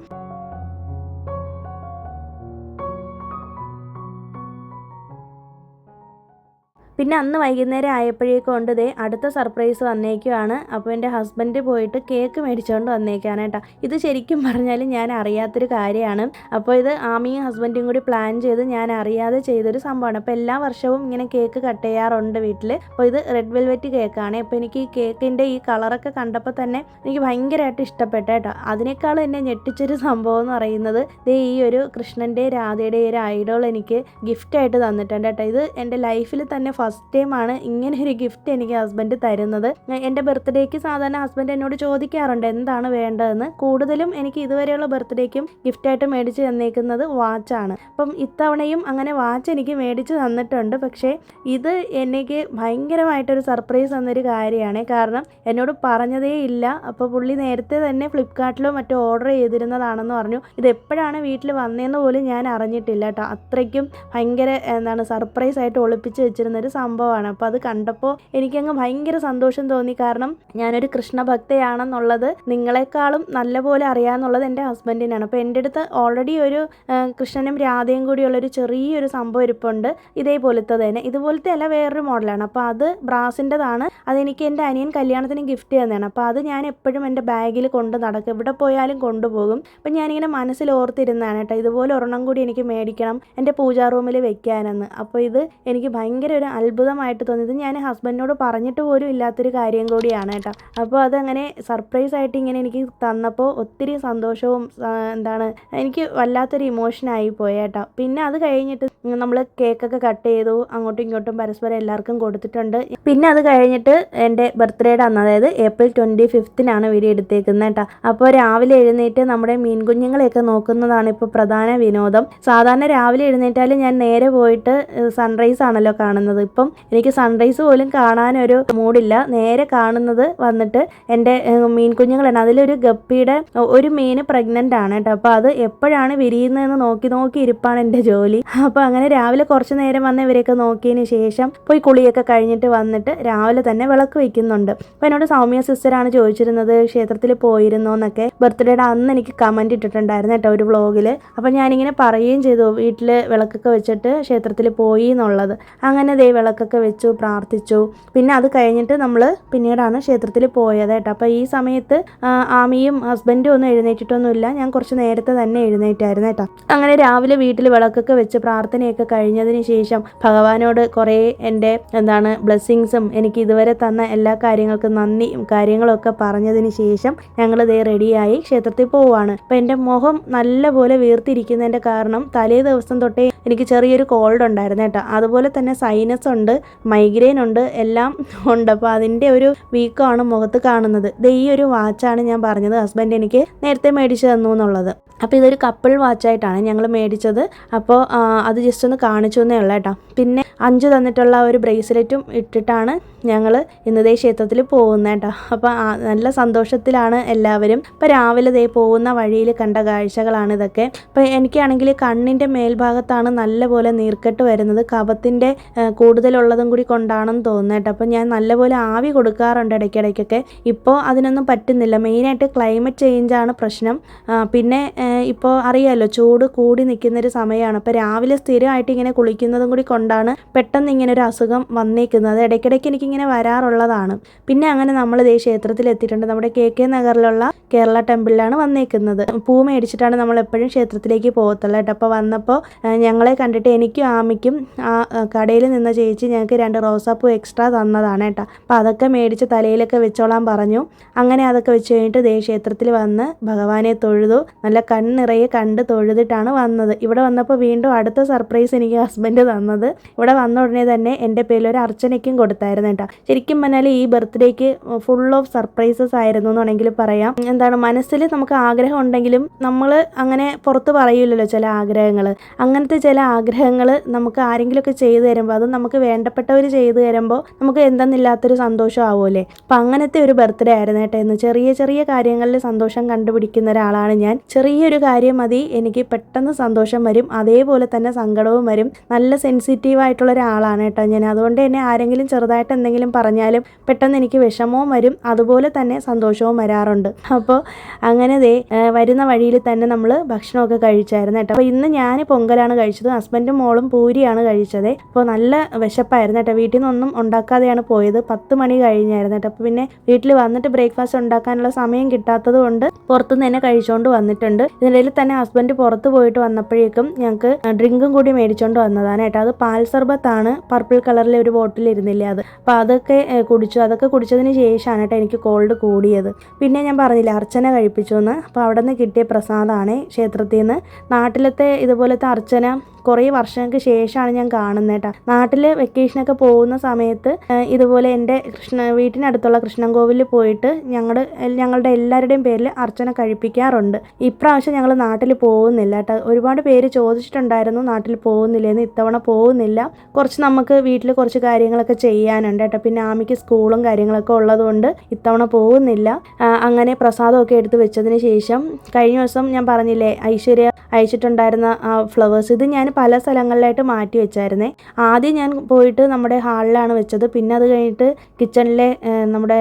പിന്നെ അന്ന് വൈകുന്നേരം ആയപ്പോഴേക്കും കൊണ്ട് അടുത്ത സർപ്രൈസ് വന്നേക്കുവാണ്. അപ്പോൾ എൻ്റെ ഹസ്ബൻഡ് പോയിട്ട് കേക്ക് മേടിച്ചുകൊണ്ട് വന്നേക്കാണ് കേട്ടോ. ഇത് ശരിക്കും പറഞ്ഞാൽ ഞാൻ അറിയാത്തൊരു കാര്യമാണ്. അപ്പോൾ ഇത് ആമിയും ഹസ്ബൻഡും കൂടി പ്ലാൻ ചെയ്ത് ഞാൻ അറിയാതെ ചെയ്തൊരു സംഭവമാണ്. അപ്പോൾ എല്ലാ വർഷവും ഇങ്ങനെ കേക്ക് കട്ട് ചെയ്യാറുണ്ട് വീട്ടിൽ. അപ്പോൾ ഇത് റെഡ് വെൽവെറ്റ് കേക്കാണ്. അപ്പോൾ എനിക്ക് ഈ കേക്കിൻ്റെ ഈ കളറൊക്കെ കണ്ടപ്പോൾ തന്നെ എനിക്ക് ഭയങ്കരമായിട്ട് ഇഷ്ടപ്പെട്ടു കേട്ടോ. അതിനേക്കാളും എന്നെ ഞെട്ടിച്ചൊരു സംഭവം എന്ന് പറയുന്നത് ഈ ഒരു കൃഷ്ണൻ്റെ രാധയുടെ ഒരു ഐഡോൾ എനിക്ക് ഗിഫ്റ്റായിട്ട് തന്നിട്ടുണ്ട് കേട്ടോ. ഇത് എൻ്റെ ലൈഫിൽ തന്നെ ഫസ്റ്റ് ടൈമാണ് ഇങ്ങനെ ഒരു ഗിഫ്റ്റ് എനിക്ക് ഹസ്ബൻഡ് തരുന്നത്. എൻ്റെ ബർത്ത്ഡേക്ക് സാധാരണ ഹസ്ബൻഡ് എന്നോട് ചോദിക്കാറുണ്ട് എന്താണ് വേണ്ടതെന്ന്. കൂടുതലും എനിക്ക് ഇതുവരെയുള്ള ബർത്ത്ഡേക്കും ഗിഫ്റ്റായിട്ട് മേടിച്ച് തന്നേക്കുന്നത് വാച്ചാണ്. അപ്പം ഇത്തവണയും അങ്ങനെ വാച്ച് എനിക്ക് മേടിച്ച് തന്നിട്ടുണ്ട്. പക്ഷേ ഇത് എനിക്ക് ഭയങ്കരമായിട്ടൊരു സർപ്രൈസ് തന്നൊരു കാര്യമാണ്. കാരണം എന്നോട് പറഞ്ഞതേ ഇല്ല. അപ്പോൾ പുള്ളി നേരത്തെ തന്നെ ഫ്ലിപ്കാർട്ടിലോ മറ്റോ ഓർഡർ ചെയ്തിരുന്നതാണെന്ന് പറഞ്ഞു. ഇത് എപ്പോഴാണ് വീട്ടിൽ വന്നതെന്ന് പോലും ഞാൻ അറിഞ്ഞിട്ടില്ല കേട്ടോ. അത്രയ്ക്കും ഭയങ്കര സർപ്രൈസ് ആയിട്ട് ഒളിപ്പിച്ച് വെച്ചിരുന്നൊരു സംഭവമാണ്. അപ്പോൾ അത് കണ്ടപ്പോൾ എനിക്കങ്ങ് ഭയങ്കര സന്തോഷം തോന്നി. കാരണം ഞാനൊരു കൃഷ്ണഭക്തയാണെന്നുള്ളത് നിങ്ങളെക്കാളും നല്ലപോലെ അറിയാമെന്നുള്ളത് എൻ്റെ ഹസ്ബൻഡിനാണ്. അപ്പോൾ എൻ്റെ അടുത്ത് ഓൾറെഡി ഒരു കൃഷ്ണനും രാധയും കൂടിയുള്ളൊരു ചെറിയൊരു സംഭവം ഇരിപ്പുണ്ട്. ഇതേപോലത്തെ തന്നെ, ഇതുപോലത്തെ അല്ല, വേറൊരു മോഡലാണ്. അപ്പോൾ അത് ബ്രാസിൻ്റെതാണ്. അതെനിക്ക് എൻ്റെ അനിയൻ കല്യാണത്തിന് ഗിഫ്റ്റ് തന്നെയാണ്. അപ്പോൾ അത് ഞാൻ എപ്പോഴും എൻ്റെ ബാഗിൽ കൊണ്ട് നടക്കും, എവിടെ പോയാലും കൊണ്ടുപോകും. അപ്പം ഞാനിങ്ങനെ മനസ്സിൽ ഓർത്തിരുന്നതാണ് കേട്ടോ, ഇതുപോലെ ഒരെണ്ണം കൂടി എനിക്ക് മേടിക്കണം എൻ്റെ പൂജാ റൂമിൽ വെക്കാനെന്ന്. അപ്പോൾ ഇത് എനിക്ക് ഭയങ്കര ഒരു അത്ഭുതമായിട്ട് തോന്നിയത്. ഞാൻ ഹസ്ബൻഡിനോട് പറഞ്ഞിട്ട് പോലും ഇല്ലാത്തൊരു കാര്യം കൂടിയാണ് കേട്ടോ. അപ്പോൾ അതങ്ങനെ സർപ്രൈസ് ആയിട്ട് ഇങ്ങനെ എനിക്ക് തന്നപ്പോൾ ഒത്തിരി സന്തോഷവും എനിക്ക് വല്ലാത്തൊരു ഇമോഷനായി പോയി കേട്ടോ. പിന്നെ അത് കഴിഞ്ഞിട്ട് നമ്മൾ കേക്കൊക്കെ കട്ട് ചെയ്തു, അങ്ങോട്ടും ഇങ്ങോട്ടും പരസ്പരം എല്ലാവർക്കും കൊടുത്തിട്ടുണ്ട്. പിന്നെ അത് കഴിഞ്ഞിട്ട് എൻ്റെ ബർത്ത്ഡേയുടെ അന്ന്, അതായത് ഏപ്രിൽ 25-നാണ് വീഡിയോ എടുത്തേക്കുന്നത് കേട്ടോ. അപ്പോൾ രാവിലെ എഴുന്നേറ്റ് നമ്മുടെ മീൻ കുഞ്ഞുങ്ങളെയൊക്കെ നോക്കുന്നതാണ് ഇപ്പോൾ പ്രധാന വിനോദം. സാധാരണ രാവിലെ എഴുന്നേറ്റാൽ ഞാൻ നേരെ പോയിട്ട് സൺറൈസ് ആണല്ലോ കാണുന്നത്. ഇപ്പം എനിക്ക് സൺറൈസ് പോലും കാണാനൊരു മൂഡില്ല. നേരെ കാണുന്നത് വന്നിട്ട് എൻ്റെ മീൻ കുഞ്ഞുങ്ങളാണ്. അതിലൊരു ഗപ്പിയുടെ ഒരു മീൻ പ്രഗ്നൻ്റ് ആണ് കേട്ടോ. അപ്പോൾ അത് എപ്പോഴാണ് വിരിയുന്നതെന്ന് നോക്കി ഇരിപ്പാണ് എൻ്റെ ജോലി. അപ്പോൾ അങ്ങനെ രാവിലെ കുറച്ച് നേരം വന്ന് ഇവരെയൊക്കെ നോക്കിയതിന് ശേഷം പോയി കുളിയൊക്കെ കഴിഞ്ഞിട്ട് വന്നിട്ട് രാവിലെ തന്നെ വിളക്ക് വയ്ക്കുന്നുണ്ട്. അപ്പോൾ എന്നോട് സൗമ്യ സിസ്റ്ററാണ് ചോദിച്ചിരുന്നത് ക്ഷേത്രത്തിൽ പോയിരുന്നോ എന്നൊക്കെ. ബർത്ത്ഡേയുടെ അന്ന് എനിക്ക് കമൻറ്റ് ഇട്ടിട്ടുണ്ടായിരുന്നു കേട്ടോ ഒരു വ്ളോഗിൽ. അപ്പോൾ ഞാനിങ്ങനെ പറയുകയും ചെയ്തു വീട്ടിൽ വിളക്കൊക്കെ വെച്ചിട്ട് ക്ഷേത്രത്തിൽ പോയി എന്നുള്ളത്. അങ്ങനെ വിളക്കൊക്കെ വെച്ചു, പ്രാർത്ഥിച്ചു. പിന്നെ അത് കഴിഞ്ഞിട്ട് നമ്മൾ പിന്നീടാണ് ക്ഷേത്രത്തിൽ പോയത് കേട്ടോ. അപ്പോൾ ഈ സമയത്ത് ആമിയും ഹസ്ബൻഡും ഒന്നും എഴുന്നേറ്റിട്ടൊന്നുമില്ല. ഞാൻ കുറച്ച് നേരത്തെ തന്നെ എഴുന്നേറ്റായിരുന്നു കേട്ടോ. അങ്ങനെ രാവിലെ വീട്ടിൽ വിളക്കൊക്കെ വെച്ച് പ്രാർത്ഥനയൊക്കെ കഴിഞ്ഞതിന് ശേഷം ഭഗവാനോട് കുറേ എൻ്റെ ബ്ലെസ്സിങ്സും എനിക്ക് ഇതുവരെ തന്ന എല്ലാ കാര്യങ്ങൾക്കും നന്ദി കാര്യങ്ങളൊക്കെ പറഞ്ഞതിന് ശേഷം ഞങ്ങൾ റെഡിയായി ക്ഷേത്രത്തിൽ പോവുകയാണ്. അപ്പോൾ എൻ്റെ മുഖം നല്ലപോലെ വീർത്തിരിക്കുന്നതിൻ്റെ കാരണം തലേ ദിവസം തൊട്ടേ എനിക്ക് ചെറിയൊരു കോൾഡ് ഉണ്ടായിരുന്നു കേട്ടോ. അതുപോലെ തന്നെ സൈനസ് ഉണ്ട്, മൈഗ്രെയിൻ ഉണ്ട്, എല്ലാം ഉണ്ട്. അപ്പോൾ അതിൻ്റെ ഒരു വീക്കമാണ് മുഖത്ത് കാണുന്നത്. ഈ ഒരു വാച്ചാണ് ഞാൻ പറഞ്ഞത് ഹസ്ബൻഡ് എനിക്ക് നേരത്തെ മേടിച്ചു തന്നു എന്നുള്ളത്. അപ്പോൾ ഇതൊരു കപ്പിൾ വാച്ചായിട്ടാണ് ഞങ്ങൾ മേടിച്ചത്. അപ്പോൾ അത് ജസ്റ്റ് ഒന്ന് കാണിച്ചു എന്നേ ഉള്ളൂ കേട്ടോ. പിന്നെ 5 തന്നിട്ടുള്ള ഒരു ബ്രേസ്ലെറ്റും ഇട്ടിട്ടാണ് ഞങ്ങൾ ഇന്നതേ ക്ഷേത്രത്തിൽ പോകുന്നത് കേട്ടോ. അപ്പോൾ നല്ല സന്തോഷത്തിലാണ് എല്ലാവരും. ഇപ്പോൾ രാവിലെ പോകുന്ന വഴിയിൽ കണ്ട കാഴ്ചകളാണ് ഇതൊക്കെ. അപ്പോൾ എനിക്കാണെങ്കിൽ കണ്ണിൻ്റെ മേൽഭാഗത്താണ് നല്ലപോലെ നീർക്കെട്ട് വരുന്നത്. കഫത്തിൻ്റെ കൂടുതലുള്ളതും കൂടി കൊണ്ടാണെന്ന് തോന്നുന്നു കേട്ടോ. അപ്പോൾ ഞാൻ നല്ലപോലെ ആവി കൊടുക്കാറുണ്ട് ഇടയ്ക്കിടയ്ക്കൊക്കെ. ഇപ്പോൾ അതിനൊന്നും പറ്റുന്നില്ല. മെയിനായിട്ട് ക്ലൈമറ്റ് ചേഞ്ചാണ് പ്രശ്നം. പിന്നെ ഇപ്പോൾ അറിയാമല്ലോ ചൂട് കൂടി നിൽക്കുന്നൊരു സമയമാണ്. അപ്പോൾ രാവിലെ സ്ഥിരമായിട്ട് ഇങ്ങനെ കുളിക്കുന്നതും കൂടി കൊണ്ടാണ് പെട്ടെന്ന് ഇങ്ങനെ ഒരു അസുഖം വന്നേക്കുന്നത്. ഇടയ്ക്കിടയ്ക്ക് എനിക്കിങ്ങനെ വരാറുള്ളതാണ്. പിന്നെ അങ്ങനെ നമ്മൾ ക്ഷേത്രത്തിൽ എത്തിയിട്ടുണ്ട്. നമ്മുടെ KK നഗറിലുള്ള കേരള ടെമ്പിളിലാണ് വന്നേക്കുന്നത്. പൂ മേടിച്ചിട്ടാണ് നമ്മൾ എപ്പോഴും ക്ഷേത്രത്തിലേക്ക് പോകത്തുള്ളൂ കേട്ടോ. അപ്പോൾ വന്നപ്പോൾ ഞങ്ങളെ കണ്ടിട്ട് എനിക്കും ആമിക്കും ആ കടയിൽ നിന്ന ചേച്ചി ഞങ്ങൾക്ക് 2 റോസാപ്പൂ എക്സ്ട്രാ തന്നതാണ് കേട്ടോ. അപ്പോൾ അതൊക്കെ മേടിച്ച് തലയിലൊക്കെ വെച്ചോളാൻ പറഞ്ഞു. അങ്ങനെ അതൊക്കെ വെച്ച് കഴിഞ്ഞിട്ട് ക്ഷേത്രത്തിൽ വന്ന് ഭഗവാനെ തൊഴുതു. നല്ല കണ്ണിറയെ കണ്ട് തൊഴുതിട്ടാണ് വന്നത്. ഇവിടെ വന്നപ്പോൾ വീണ്ടും അടുത്ത സർപ്രൈസ് എനിക്ക് ഹസ്ബൻഡ് തന്നത്. ഇവിടെ വന്ന ഉടനെ തന്നെ എൻ്റെ പേരിൽ ഒരു അർച്ചനയ്ക്കും കൊടുത്തായിരുന്നു കേട്ടോ. ശരിക്കും പറഞ്ഞാൽ ഈ ബർത്ത്ഡേക്ക് ഫുൾ ഓഫ് സർപ്രൈസസ് ആയിരുന്നു എന്ന് വേണമെങ്കിൽ പറയാം. മനസ്സിൽ നമുക്ക് ആഗ്രഹം ഉണ്ടെങ്കിലും നമ്മൾ അങ്ങനെ പുറത്ത് പറയില്ലല്ലോ ചില ആഗ്രഹങ്ങൾ. അങ്ങനത്തെ ചില ആഗ്രഹങ്ങൾ നമുക്ക് ആരെങ്കിലുമൊക്കെ ചെയ്തു തരുമ്പോൾ, അത് നമുക്ക് വേണ്ടപ്പെട്ടവർ ചെയ്തു തരുമ്പോൾ നമുക്ക് എന്തെന്നില്ലാത്തൊരു സന്തോഷം ആവുമല്ലേ. അപ്പം അങ്ങനത്തെ ഒരു ബർത്ത്ഡേ ആയിരുന്നു കേട്ടോ ഇന്ന്. ചെറിയ ചെറിയ കാര്യങ്ങളിൽ സന്തോഷം കണ്ടുപിടിക്കുന്ന ഒരാളാണ് ഞാൻ. ചെറിയൊരു കാര്യം മതി എനിക്ക് പെട്ടെന്ന് സന്തോഷം വരും, അതേപോലെ തന്നെ സങ്കടവും വരും. നല്ല സെൻസിറ്റീവായിട്ടുള്ള ഒരാളാണ് കേട്ടോ ഞാൻ. അതുകൊണ്ട് തന്നെ ആരെങ്കിലും ചെറുതായിട്ട് എന്തെങ്കിലും പറഞ്ഞാലും പെട്ടെന്ന് എനിക്ക് വിഷമവും വരും, അതുപോലെ തന്നെ സന്തോഷവും വരാറുണ്ട്. അപ്പോൾ അങ്ങനെ വരുന്ന വഴിയിൽ തന്നെ നമ്മൾ ഭക്ഷണമൊക്കെ കഴിച്ചായിരുന്നു കേട്ടോ. അപ്പോൾ ഇന്ന് ഞാൻ പൊങ്കലാണ് കഴിച്ചത്, ഹസ്ബൻഡും മോളും പൂരിയാണ് കഴിച്ചത്. അപ്പോൾ നല്ല വിശപ്പായിരുന്നു കേട്ടോ. വീട്ടിൽ നിന്നൊന്നും ഉണ്ടാക്കാതെയാണ് പോയത്. 10 മണി കഴിഞ്ഞായിരുന്നു കേട്ടോ. അപ്പോൾ പിന്നെ വീട്ടിൽ വന്നിട്ട് ബ്രേക്ക്ഫാസ്റ്റ് ഉണ്ടാക്കാനുള്ള സമയം കിട്ടാത്തത് കൊണ്ട് പുറത്തുനിന്ന് തന്നെ കഴിച്ചുകൊണ്ട് വന്നിട്ടുണ്ട്. ഇതിനിടയിൽ തന്നെ ഹസ്ബൻഡ് പുറത്ത് പോയിട്ട് വന്നപ്പോഴേക്കും ഞങ്ങൾക്ക് ഡ്രിങ്കും കൂടി മേടിച്ചുകൊണ്ട് വന്നതാണ് കേട്ടോ. അത് പാൽ സർബത്താണ്, പർപ്പിൾ കളറിലെ ഒരു ബോട്ടിൽ ഇരുന്നില്ലേ അത്. അപ്പോൾ അതൊക്കെ കുടിച്ചു. അതൊക്കെ കുടിച്ചതിന് ശേഷമാണ് കേട്ടോ എനിക്ക് കോൾഡ് കൂടിയത്. പിന്നെ ഞാൻ പറഞ്ഞില്ല അർച്ചന കഴിപ്പിച്ചു എന്ന്. അപ്പോൾ അവിടെ നിന്ന് കിട്ടിയ പ്രസാദമാണ് ക്ഷേത്രത്തിൽ നിന്ന്. നാട്ടിലത്തെ ഇതുപോലത്തെ അർച്ചന കുറേ വർഷങ്ങൾക്ക് ശേഷമാണ് ഞാൻ കാണുന്നത് കേട്ടോ. നാട്ടിൽ വെക്കേഷനൊക്കെ പോകുന്ന സമയത്ത് ഇതുപോലെ എൻ്റെ വീട്ടിനടുത്തുള്ള കൃഷ്ണൻകോവിലിൽ പോയിട്ട് ഞങ്ങളുടെ എല്ലാവരുടെയും പേരിൽ അർച്ചന കഴിപ്പിക്കാറുണ്ട്. ഇപ്രാവശ്യം ഞങ്ങൾ നാട്ടിൽ പോകുന്നില്ല കേട്ടോ. ഒരുപാട് പേര് ചോദിച്ചിട്ടുണ്ടായിരുന്നു നാട്ടിൽ പോകുന്നില്ലെന്ന്. ഇത്തവണ പോകുന്നില്ല. കുറച്ച് നമുക്ക് വീട്ടിൽ കുറച്ച് കാര്യങ്ങളൊക്കെ ചെയ്യാനുണ്ട് കേട്ടോ. പിന്നെ ആമിക്ക് സ്കൂളും കാര്യങ്ങളൊക്കെ ഉള്ളതുകൊണ്ട് ഇത്തവണ പോകുന്നില്ല. അങ്ങനെ പ്രസാദമൊക്കെ എടുത്ത് വെച്ചതിന് ശേഷം കഴിഞ്ഞ ദിവസം ഞാൻ പറഞ്ഞില്ലേ ഐശ്വര്യ അയച്ചിട്ടുണ്ടായിരുന്ന ആ ഫ്ലവേഴ്സ്, ഇത് ഞാൻ പല സ്ഥലങ്ങളിലായിട്ട് മാറ്റി വെച്ചായിരുന്നേ. ആദ്യം ഞാൻ പോയിട്ട് നമ്മുടെ ഹാളിലാണ് വെച്ചത്. പിന്നെ അത് കഴിഞ്ഞിട്ട് കിച്ചണിലെ നമ്മുടെ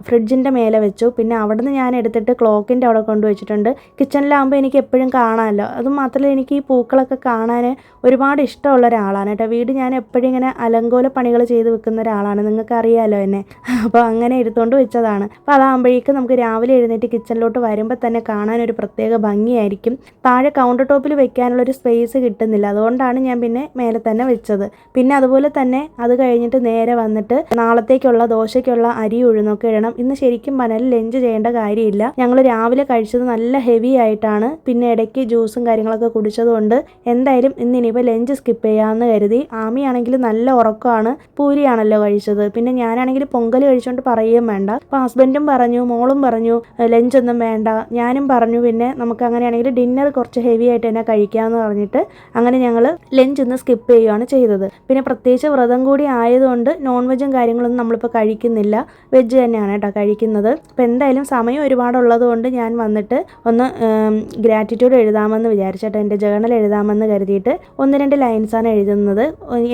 ഫ്രിഡ്ജിൻ്റെ മേലെ വെച്ചു. പിന്നെ അവിടെ നിന്ന് ഞാൻ എടുത്തിട്ട് ക്ലോക്കിൻ്റെ അവിടെ കൊണ്ടുവച്ചിട്ടുണ്ട്. കിച്ചണിലാകുമ്പോൾ എനിക്ക് എപ്പോഴും കാണാമല്ലോ. അതുമാത്രമല്ല എനിക്ക് ഈ പൂക്കളൊക്കെ കാണാൻ ഒരുപാട് ഇഷ്ടമുള്ള ഒരാളാണ് കേട്ടോ. വീട് ഞാൻ എപ്പോഴും ഇങ്ങനെ അലങ്കോല പണികൾ ചെയ്ത് വെക്കുന്ന ഒരാളാണ്, നിങ്ങൾക്ക് അറിയാമല്ലോ എന്നെ. അപ്പോൾ അങ്ങനെ എടുത്തുകൊണ്ട് വെച്ചതാണ്. അപ്പോൾ അതാകുമ്പോഴേക്കും നമുക്ക് രാവിലെ എഴുന്നേറ്റ് കിച്ചണിലോട്ട് വരുമ്പോൾ തന്നെ കാണാനൊരു പ്രത്യേക ഭംഗിയായിരിക്കും. താഴെ കൗണ്ടർ ടോപ്പിൽ വെക്കാനുള്ളൊരു സ്പേസ് കിട്ടുന്നില്ല, അതുകൊണ്ടാണ് ഞാൻ പിന്നെ മേലെ തന്നെ വെച്ചത്. പിന്നെ അതുപോലെ തന്നെ അത് കഴിഞ്ഞിട്ട് നേരെ വന്നിട്ട് നാളത്തേക്കുള്ള ദോശയ്ക്കുള്ള അരി ഉഴുന്നൊക്കെ ഇടണം. ഇന്ന് ശരിക്കും പറഞ്ഞാൽ ലഞ്ച് ചെയ്യേണ്ട കാര്യമില്ല. ഞങ്ങൾ രാവിലെ കഴിച്ചത് നല്ല ഹെവി ആയിട്ടാണ്, പിന്നെ ഇടയ്ക്ക് ജ്യൂസും കാര്യങ്ങളൊക്കെ കുടിച്ചതുകൊണ്ട് എന്തായാലും ഇന്നിനിപ്പോൾ ലഞ്ച് സ്കിപ്പ് ചെയ്യാമെന്ന് കരുതി. ആമിയാണെങ്കിൽ നല്ല ഉറക്കമാണ്, പൂരിയാണല്ലോ കഴിച്ചത്. പിന്നെ ഞാനാണെങ്കിൽ പൊങ്കൽ കഴിച്ചുകൊണ്ട് പറയുകയും വേണ്ട. അപ്പോൾ ഹസ്ബൻഡും പറഞ്ഞു, മോളും പറഞ്ഞു ലഞ്ചൊന്നും വേണ്ട. ഞാനും പറഞ്ഞു പിന്നെ നമുക്ക് അങ്ങനെയാണെങ്കിൽ ഡിന്നർ കുറച്ച് ഹെവി ആയിട്ട് തന്നെ കഴിക്കാമെന്ന് പറഞ്ഞിട്ട് അങ്ങനെ ഞങ്ങൾ ലഞ്ച് ഇന്ന് സ്കിപ്പ് ചെയ്യുകയാണ് ചെയ്തത്. പിന്നെ പ്രത്യേകിച്ച് വ്രതം കൂടി ആയതുകൊണ്ട് നോൺ വെജും കാര്യങ്ങളൊന്നും നമ്മളിപ്പോൾ കഴിക്കുന്നില്ല, വെജ് തന്നെയാണ് കേട്ടോ കഴിക്കുന്നത്. അപ്പോൾ എന്തായാലും സമയം ഒരുപാടുള്ളത് കൊണ്ട് ഞാൻ വന്നിട്ട് ഒന്ന് ഗ്രാറ്റിറ്റ്യൂഡ് എഴുതാമെന്ന് വിചാരിച്ചിട്ട് എൻ്റെ ജേണൽ എഴുതാമെന്ന് കരുതിയിട്ട് 1-2 ലൈൻസാണ് എഴുതുന്നത്.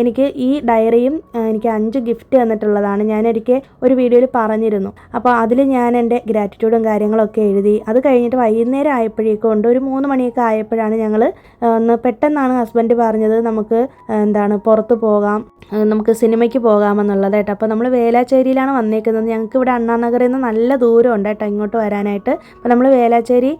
എനിക്ക് ഈ ഡയറിയും എനിക്ക് 5 ഗിഫ്റ്റ് തന്നിട്ടുള്ളതാണ്. ഞാനൊരിക്കൽ ഒരു വീഡിയോയിൽ പറഞ്ഞിരുന്നു. അപ്പോൾ അതിൽ ഞാൻ എൻ്റെ ഗ്രാറ്റിറ്റ്യൂഡും കാര്യങ്ങളൊക്കെ എഴുതി. അത് കഴിഞ്ഞിട്ട് വൈകുന്നേരം ആയപ്പോഴേക്കും ഉണ്ട്, ഒരു 3 മണിയൊക്കെ ആയപ്പോഴാണ് ഞങ്ങൾ ഒന്ന് പെട്ടെന്നാണ് ഹസ്ബൻഡ് പറഞ്ഞത് നമുക്ക് പുറത്ത് പോകാം, നമുക്ക് സിനിമയ്ക്ക് പോകാമെന്നുള്ളത് കേട്ടോ. അപ്പോൾ നമ്മൾ വേലാച്ചേരിയിലാണ് വന്നേക്കുന്നത്. ഞങ്ങൾക്ക് ഇവിടെ അണ്ണാനഗറിൽ നിന്ന് നല്ല ദൂരമുണ്ട് കേട്ടോ ഇങ്ങോട്ട് വരാനായിട്ട്. അപ്പോൾ നമ്മൾ വേലാച്ചേരി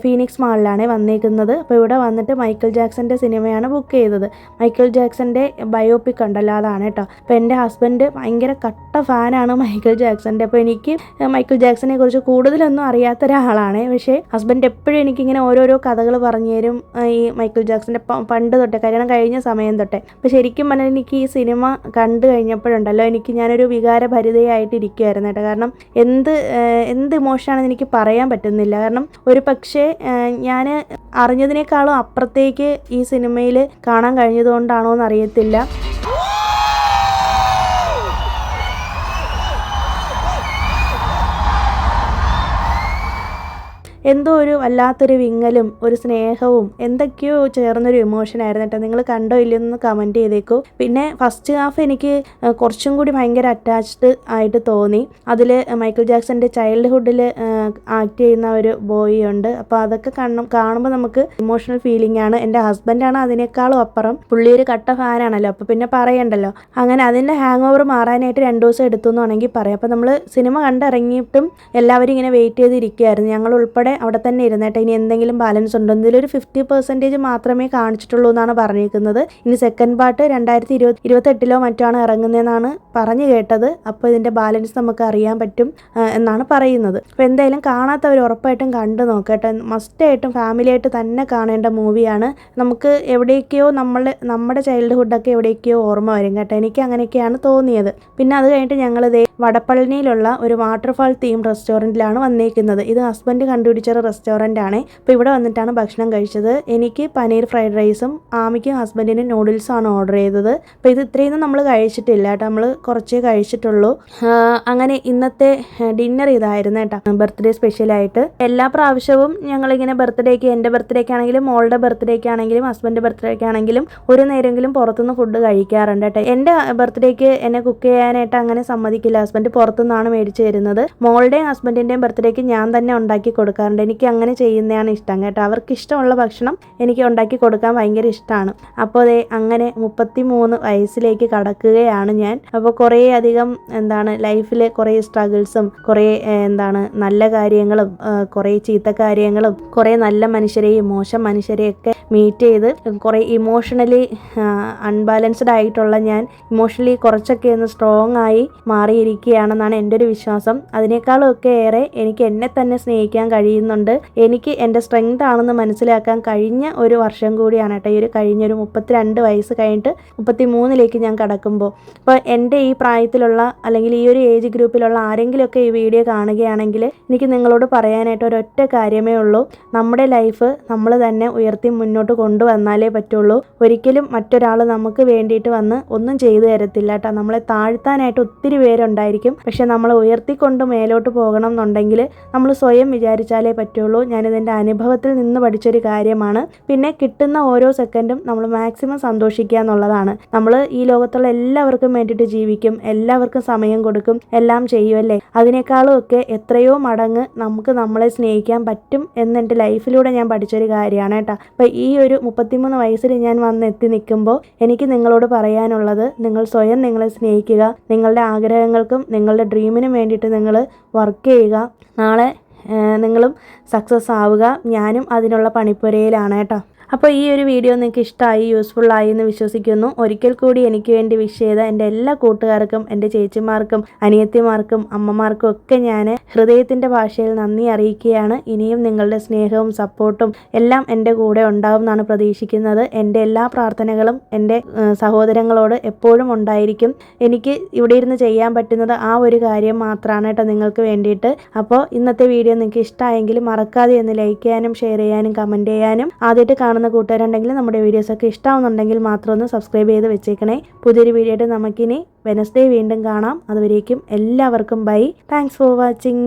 ഫീനിക്സ് മാളിലാണ് വന്നേക്കുന്നത്. അപ്പോൾ ഇവിടെ വന്നിട്ട് മൈക്കിൾ ജാക്സൻ്റെ സിനിമയാണ് ബുക്ക് ചെയ്തത്. മൈക്കിൾ ജാക്സൻ്റെ ബയോപിക് ഉണ്ടല്ലോ, അതാണ് കേട്ടോ. അപ്പോൾ എൻ്റെ ഹസ്ബൻഡ് ഭയങ്കര കട്ട ഫാനാണ് മൈക്കിൾ ജാക്സൻ്റെ. അപ്പോൾ എനിക്ക് മൈക്കിൾ ജാക്സനെ കുറിച്ച് കൂടുതലൊന്നും അറിയാത്ത ഒരാളാണ്. പക്ഷേ ഹസ്ബൻഡ് എപ്പോഴും എനിക്കിങ്ങനെ ഓരോരോ കഥകൾ പറഞ്ഞു തരും, ഈ മൈക്കിൾ ജാക്സൻ്റെ പണ്ട് തൊട്ടേ, കല്യാണം കഴിഞ്ഞ സമയം തൊട്ടേ. അപ്പോൾ ശരിക്കും പറഞ്ഞാൽ എനിക്ക് ഈ സിനിമ കണ്ടു കഴിഞ്ഞപ്പോഴുണ്ടല്ലോ ഞാനൊരു വികാരഭരിതയായിട്ട് ഇരിക്കുമായിരുന്നു കേട്ടോ. കാരണം എന്ത് ഇമോഷനാണെന്ന് എനിക്ക് പറയാൻ പറ്റുന്നില്ല. കാരണം ഒരു പക്ഷേ ഞാൻ അറിഞ്ഞതിനേക്കാളും അപ്പുറത്തേക്ക് ഈ സിനിമയിൽ കാണാൻ കഴിഞ്ഞതുകൊണ്ടാണോ എന്നറിയത്തില്ല. എന്തോ ഒരു വല്ലാത്തൊരു വിങ്ങലും ഒരു സ്നേഹവും എന്തൊക്കെയോ ചേർന്നൊരു ഇമോഷനായിരുന്നു കേട്ടോ. നിങ്ങൾ കണ്ടോ ഇല്ലെന്ന് കമൻറ്റ് ചെയ്തേക്കൂ. പിന്നെ ഫസ്റ്റ് ഹാഫ് എനിക്ക് കുറച്ചും കൂടി ഭയങ്കര അറ്റാച്ച്ഡ് ആയിട്ട് തോന്നി. അതിൽ മൈക്കിൾ ജാക്സൻ്റെ ചൈൽഡ്ഹുഡിൽ ആക്ട് ചെയ്യുന്ന ഒരു ബോയ് ഉണ്ട്. അപ്പോൾ അതൊക്കെ കാണുമ്പോൾ നമുക്ക് ഇമോഷണൽ ഫീലിംഗ് ആണ്. എൻ്റെ ഹസ്ബൻഡാണ് അതിനേക്കാളും അപ്പുറം, പുള്ളി ഒരു കട്ട ഫാനാണല്ലോ, അപ്പോൾ പിന്നെ പറയണ്ടല്ലോ. അങ്ങനെ അതിൻ്റെ ഹാങ് ഓവർ മാറാനായിട്ട് 2 ദിവസം എടുത്തു എന്ന് വേണമെങ്കിൽ പറയാം. അപ്പോൾ നമ്മൾ സിനിമ കണ്ടിറങ്ങിയിട്ടും എല്ലാവരും ഇങ്ങനെ വെയിറ്റ് ചെയ്തിരിക്കുകയായിരുന്നു, ഞങ്ങൾ ഉൾപ്പെടെ അവിടെ തന്നെ ഇരുന്നേട്ടെ ഇനി എന്തെങ്കിലും ബാലൻസ് ഉണ്ടോ. ഇതിലൊരു 50% മാത്രമേ കാണിച്ചിട്ടുള്ളൂ എന്നാണ് പറഞ്ഞിരിക്കുന്നത്. ഇനി സെക്കൻഡ് പാർട്ട് 2028 മറ്റാണ് ഇറങ്ങുന്നതെന്നാണ് പറഞ്ഞു കേട്ടത്. അപ്പോൾ ഇതിൻ്റെ ബാലൻസ് നമുക്ക് അറിയാൻ പറ്റും എന്നാണ് പറയുന്നത്. അപ്പോൾ എന്തായാലും കാണാത്തവർ ഉറപ്പായിട്ടും കണ്ടു നോക്കട്ടെ. മസ്റ്റായിട്ടും ഫാമിലിയായിട്ട് തന്നെ കാണേണ്ട മൂവിയാണ്. നമുക്ക് എവിടേക്കോ നമ്മുടെ ചൈൽഡ്ഹുഡൊക്കെ എവിടേക്കോ ഓർമ്മ വരും കേട്ടോ. എനിക്ക് അങ്ങനെയൊക്കെയാണ് തോന്നിയത്. പിന്നെ അത് കഴിഞ്ഞിട്ട് ഞങ്ങളിത് വടപ്പളനിയിലുള്ള ഒരു വാട്ടർഫാൾ തീം റെസ്റ്റോറൻറ്റിലാണ് വന്നേക്കുന്നത്. ഇത് ഹസ്ബൻഡ് കണ്ടുപിടിച്ച റെസ്റ്റോറൻ്റ് ആണ്. അപ്പോൾ ഇവിടെ വന്നിട്ടാണ് ഭക്ഷണം കഴിച്ചത്. എനിക്ക് പനീർ ഫ്രൈഡ് റൈസും ആമിക്കും ഹസ്ബൻഡിനും നൂഡിൽസുമാണ് ഓർഡർ ചെയ്തത്. അപ്പോൾ ഇത് ഇത്രയൊന്നും നമ്മൾ കഴിച്ചിട്ടില്ല കേട്ടോ, നമ്മൾ കുറച്ചേ കഴിച്ചിട്ടുള്ളൂ. അങ്ങനെ ഇന്നത്തെ ഡിന്നർ ഇതായിരുന്നു കേട്ടോ, ബർത്ത്ഡേ സ്പെഷ്യലായിട്ട്. എല്ലാ പ്രാവശ്യവും ഞങ്ങളിങ്ങനെ ബർത്ത്ഡേക്ക്, എൻ്റെ ബർത്ത്ഡേക്ക് ആണെങ്കിലും മോളുടെ ബർത്ത്ഡേക്ക് ആണെങ്കിലും ഹസ്ബൻഡ് ബർത്ത്ഡേക്ക് ആണെങ്കിലും ഒരു നേരമെങ്കിലും പുറത്തുനിന്ന് ഫുഡ് കഴിക്കാറുണ്ട് കേട്ടോ. എൻ്റെ ബർത്ത്ഡേക്ക് എന്നെ കുക്ക് ചെയ്യാനായിട്ട് അങ്ങനെ സമ്മതിക്കില്ല, ഹസ്ബൻഡ് പുറത്തുനിന്നാണ് മേടിച്ച് തരുന്നത്. മോളുടെയും ഹസ്ബൻഡിൻ്റെയും ബർത്ത്ഡേക്ക് ഞാൻ തന്നെ ഉണ്ടാക്കി കൊടുക്കാറുണ്ട്. എനിക്ക് അങ്ങനെ ചെയ്യുന്നതാണ് ഇഷ്ടം കേട്ടോ. അവർക്ക് ഇഷ്ടമുള്ള ഭക്ഷണം എനിക്ക് ഉണ്ടാക്കി കൊടുക്കാൻ ഭയങ്കര ഇഷ്ടമാണ്. അപ്പോൾ അങ്ങനെ 33 വയസ്സിലേക്ക് കടക്കുകയാണ് ഞാൻ. അപ്പോൾ കുറേ അധികം ലൈഫിൽ കുറേ സ്ട്രഗിൾസും കുറേ നല്ല കാര്യങ്ങളും കുറേ ചീത്ത കാര്യങ്ങളും കുറേ നല്ല മനുഷ്യരെയും മോശം മനുഷ്യരെയൊക്കെ മീറ്റ് ചെയ്ത് കുറേ ഇമോഷണലി അൺബാലൻസ്ഡ് ആയിട്ടുള്ള ഞാൻ ഇമോഷണലി കുറച്ചൊക്കെ ഒന്ന് സ്ട്രോങ് ആയി മാറിയിരിക്കുകയാണെന്നാണ് എൻ്റെ ഒരു വിശ്വാസം. അതിനേക്കാളും ഒക്കെ ഏറെ എനിക്ക് എന്നെ തന്നെ സ്നേഹിക്കാൻ കഴിയുന്നുണ്ട്. എനിക്ക് എൻ്റെ സ്ട്രെങ്ത് ആണെന്ന് മനസ്സിലാക്കാൻ കഴിഞ്ഞ ഒരു വർഷം കൂടിയാണ് കേട്ടോ ഈ ഒരു കഴിഞ്ഞൊരു 32 വയസ്സ് കഴിഞ്ഞിട്ട് 33ലേക്ക് ഞാൻ കടക്കുമ്പോൾ. അപ്പോൾ എൻ്റെ ഈ പ്രായത്തിലുള്ള അല്ലെങ്കിൽ ഈ ഒരു ഏജ് ഗ്രൂപ്പിലുള്ള ആരെങ്കിലുമൊക്കെ ഈ വീഡിയോ കാണുകയാണെങ്കിൽ എനിക്ക് നിങ്ങളോട് പറയാനായിട്ട് ഒരൊറ്റ കാര്യമേ ഉള്ളൂ. നമ്മുടെ ലൈഫ് നമ്മൾ തന്നെ ഉയർത്തി മുന്നോട്ട് കൊണ്ടുവന്നാലേ പറ്റുള്ളൂ. ഒരിക്കലും മറ്റൊരാൾ നമുക്ക് വേണ്ടിയിട്ട് വന്ന് ഒന്നും ചെയ്തു തരത്തില്ല കേട്ടോ. നമ്മളെ താഴ്ത്താനായിട്ട് ഒത്തിരി പേരുണ്ടായിരിക്കും. പക്ഷെ നമ്മൾ ഉയർത്തിക്കൊണ്ട് മേലോട്ട് പോകണം എന്നുണ്ടെങ്കിൽ നമ്മൾ സ്വയം വിചാരിച്ചാലേ പറ്റുള്ളൂ. ഞാനിതെൻ്റെ അനുഭവത്തിൽ നിന്ന് പഠിച്ചൊരു കാര്യമാണ്. പിന്നെ കിട്ടുന്ന ഓരോ സെക്കൻഡും നമ്മൾ മാക്സിമം സന്തോഷിക്കുക എന്നുള്ളതാണ്. നമ്മൾ ഈ ലോകത്തുള്ള എല്ലാവർക്കും വേണ്ടിയിട്ട് ജീവിക്കും, എല്ലാവർക്കും സമയം കൊടുക്കും, എല്ലാം ചെയ്യുമല്ലേ. അതിനേക്കാളും ഒക്കെ എത്രയോ മടങ്ങ് നമുക്ക് നമ്മളെ സ്നേഹിക്കാൻ പറ്റും എന്നെൻ്റെ ലൈഫിലൂടെ ഞാൻ പഠിച്ചൊരു കാര്യമാണ് കേട്ടോ. അപ്പോൾ ഈ ഒരു 33 വയസ്സിൽ ഞാൻ വന്ന് എത്തി നിൽക്കുമ്പോൾ എനിക്ക് നിങ്ങളോട് പറയാനുള്ളത്, നിങ്ങൾ സ്വയം നിങ്ങളെ സ്നേഹിക്കുക, നിങ്ങളുടെ ആഗ്രഹങ്ങൾക്കും നിങ്ങളുടെ ഡ്രീമിനും വേണ്ടിയിട്ട് നിങ്ങൾ വർക്ക് ചെയ്യുക. നാളെ നിങ്ങളും സക്സസ് ആവുക. ഞാനും അതിനുള്ള പണിപ്പുരയിലാണ് കേട്ടോ. അപ്പോൾ ഈ ഒരു വീഡിയോ നിങ്ങൾക്ക് ഇഷ്ടമായി, യൂസ്ഫുള്ളായി എന്ന് വിശ്വസിക്കുന്നു. ഒരിക്കൽ കൂടി എനിക്ക് വേണ്ടി വിഷ് ചെയ്ത എൻ്റെ എല്ലാ കൂട്ടുകാർക്കും, എൻ്റെ ചേച്ചിമാർക്കും, അനിയത്തിമാർക്കും, അമ്മമാർക്കും ഒക്കെ ഞാൻ ഹൃദയത്തിൻ്റെ ഭാഷയിൽ നന്ദി അറിയിക്കുകയാണ്. ഇനിയും നിങ്ങളുടെ സ്നേഹവും സപ്പോർട്ടും എല്ലാം എൻ്റെ കൂടെ ഉണ്ടാവും എന്നാണ് പ്രതീക്ഷിക്കുന്നത്. എൻ്റെ എല്ലാ പ്രാർത്ഥനകളും എൻ്റെ സഹോദരങ്ങളോട് എപ്പോഴും ഉണ്ടായിരിക്കും. എനിക്ക് ഇവിടെ ഇരുന്ന് ചെയ്യാൻ പറ്റുന്നത് ആ ഒരു കാര്യം മാത്രമാണ് കേട്ടോ, നിങ്ങൾക്ക് വേണ്ടിയിട്ട്. അപ്പോൾ ഇന്നത്തെ വീഡിയോ നിങ്ങൾക്ക് ഇഷ്ടമായെങ്കിൽ മറക്കാതെ ഒന്ന് ലൈക്ക് ചെയ്യാനും ഷെയർ ചെയ്യാനും കമൻറ്റ് ചെയ്യാനും, ആദ്യമായിട്ട് കാണുന്ന കൂട്ടുകാരുണ്ടെങ്കിൽ നമ്മുടെ വീഡിയോസൊക്കെ ഇഷ്ടമാവുന്നുണ്ടെങ്കിൽ മാത്രം ഒന്ന് സബ്സ്ക്രൈബ് ചെയ്ത് വെച്ചേക്കണേ. പുതിയൊരു വീഡിയോ ആയിട്ട് നമുക്കിനി വെനസ്ഡേ വീണ്ടും കാണാം. അതുവരേക്കും എല്ലാവർക്കും ബൈ. Thanks for watching.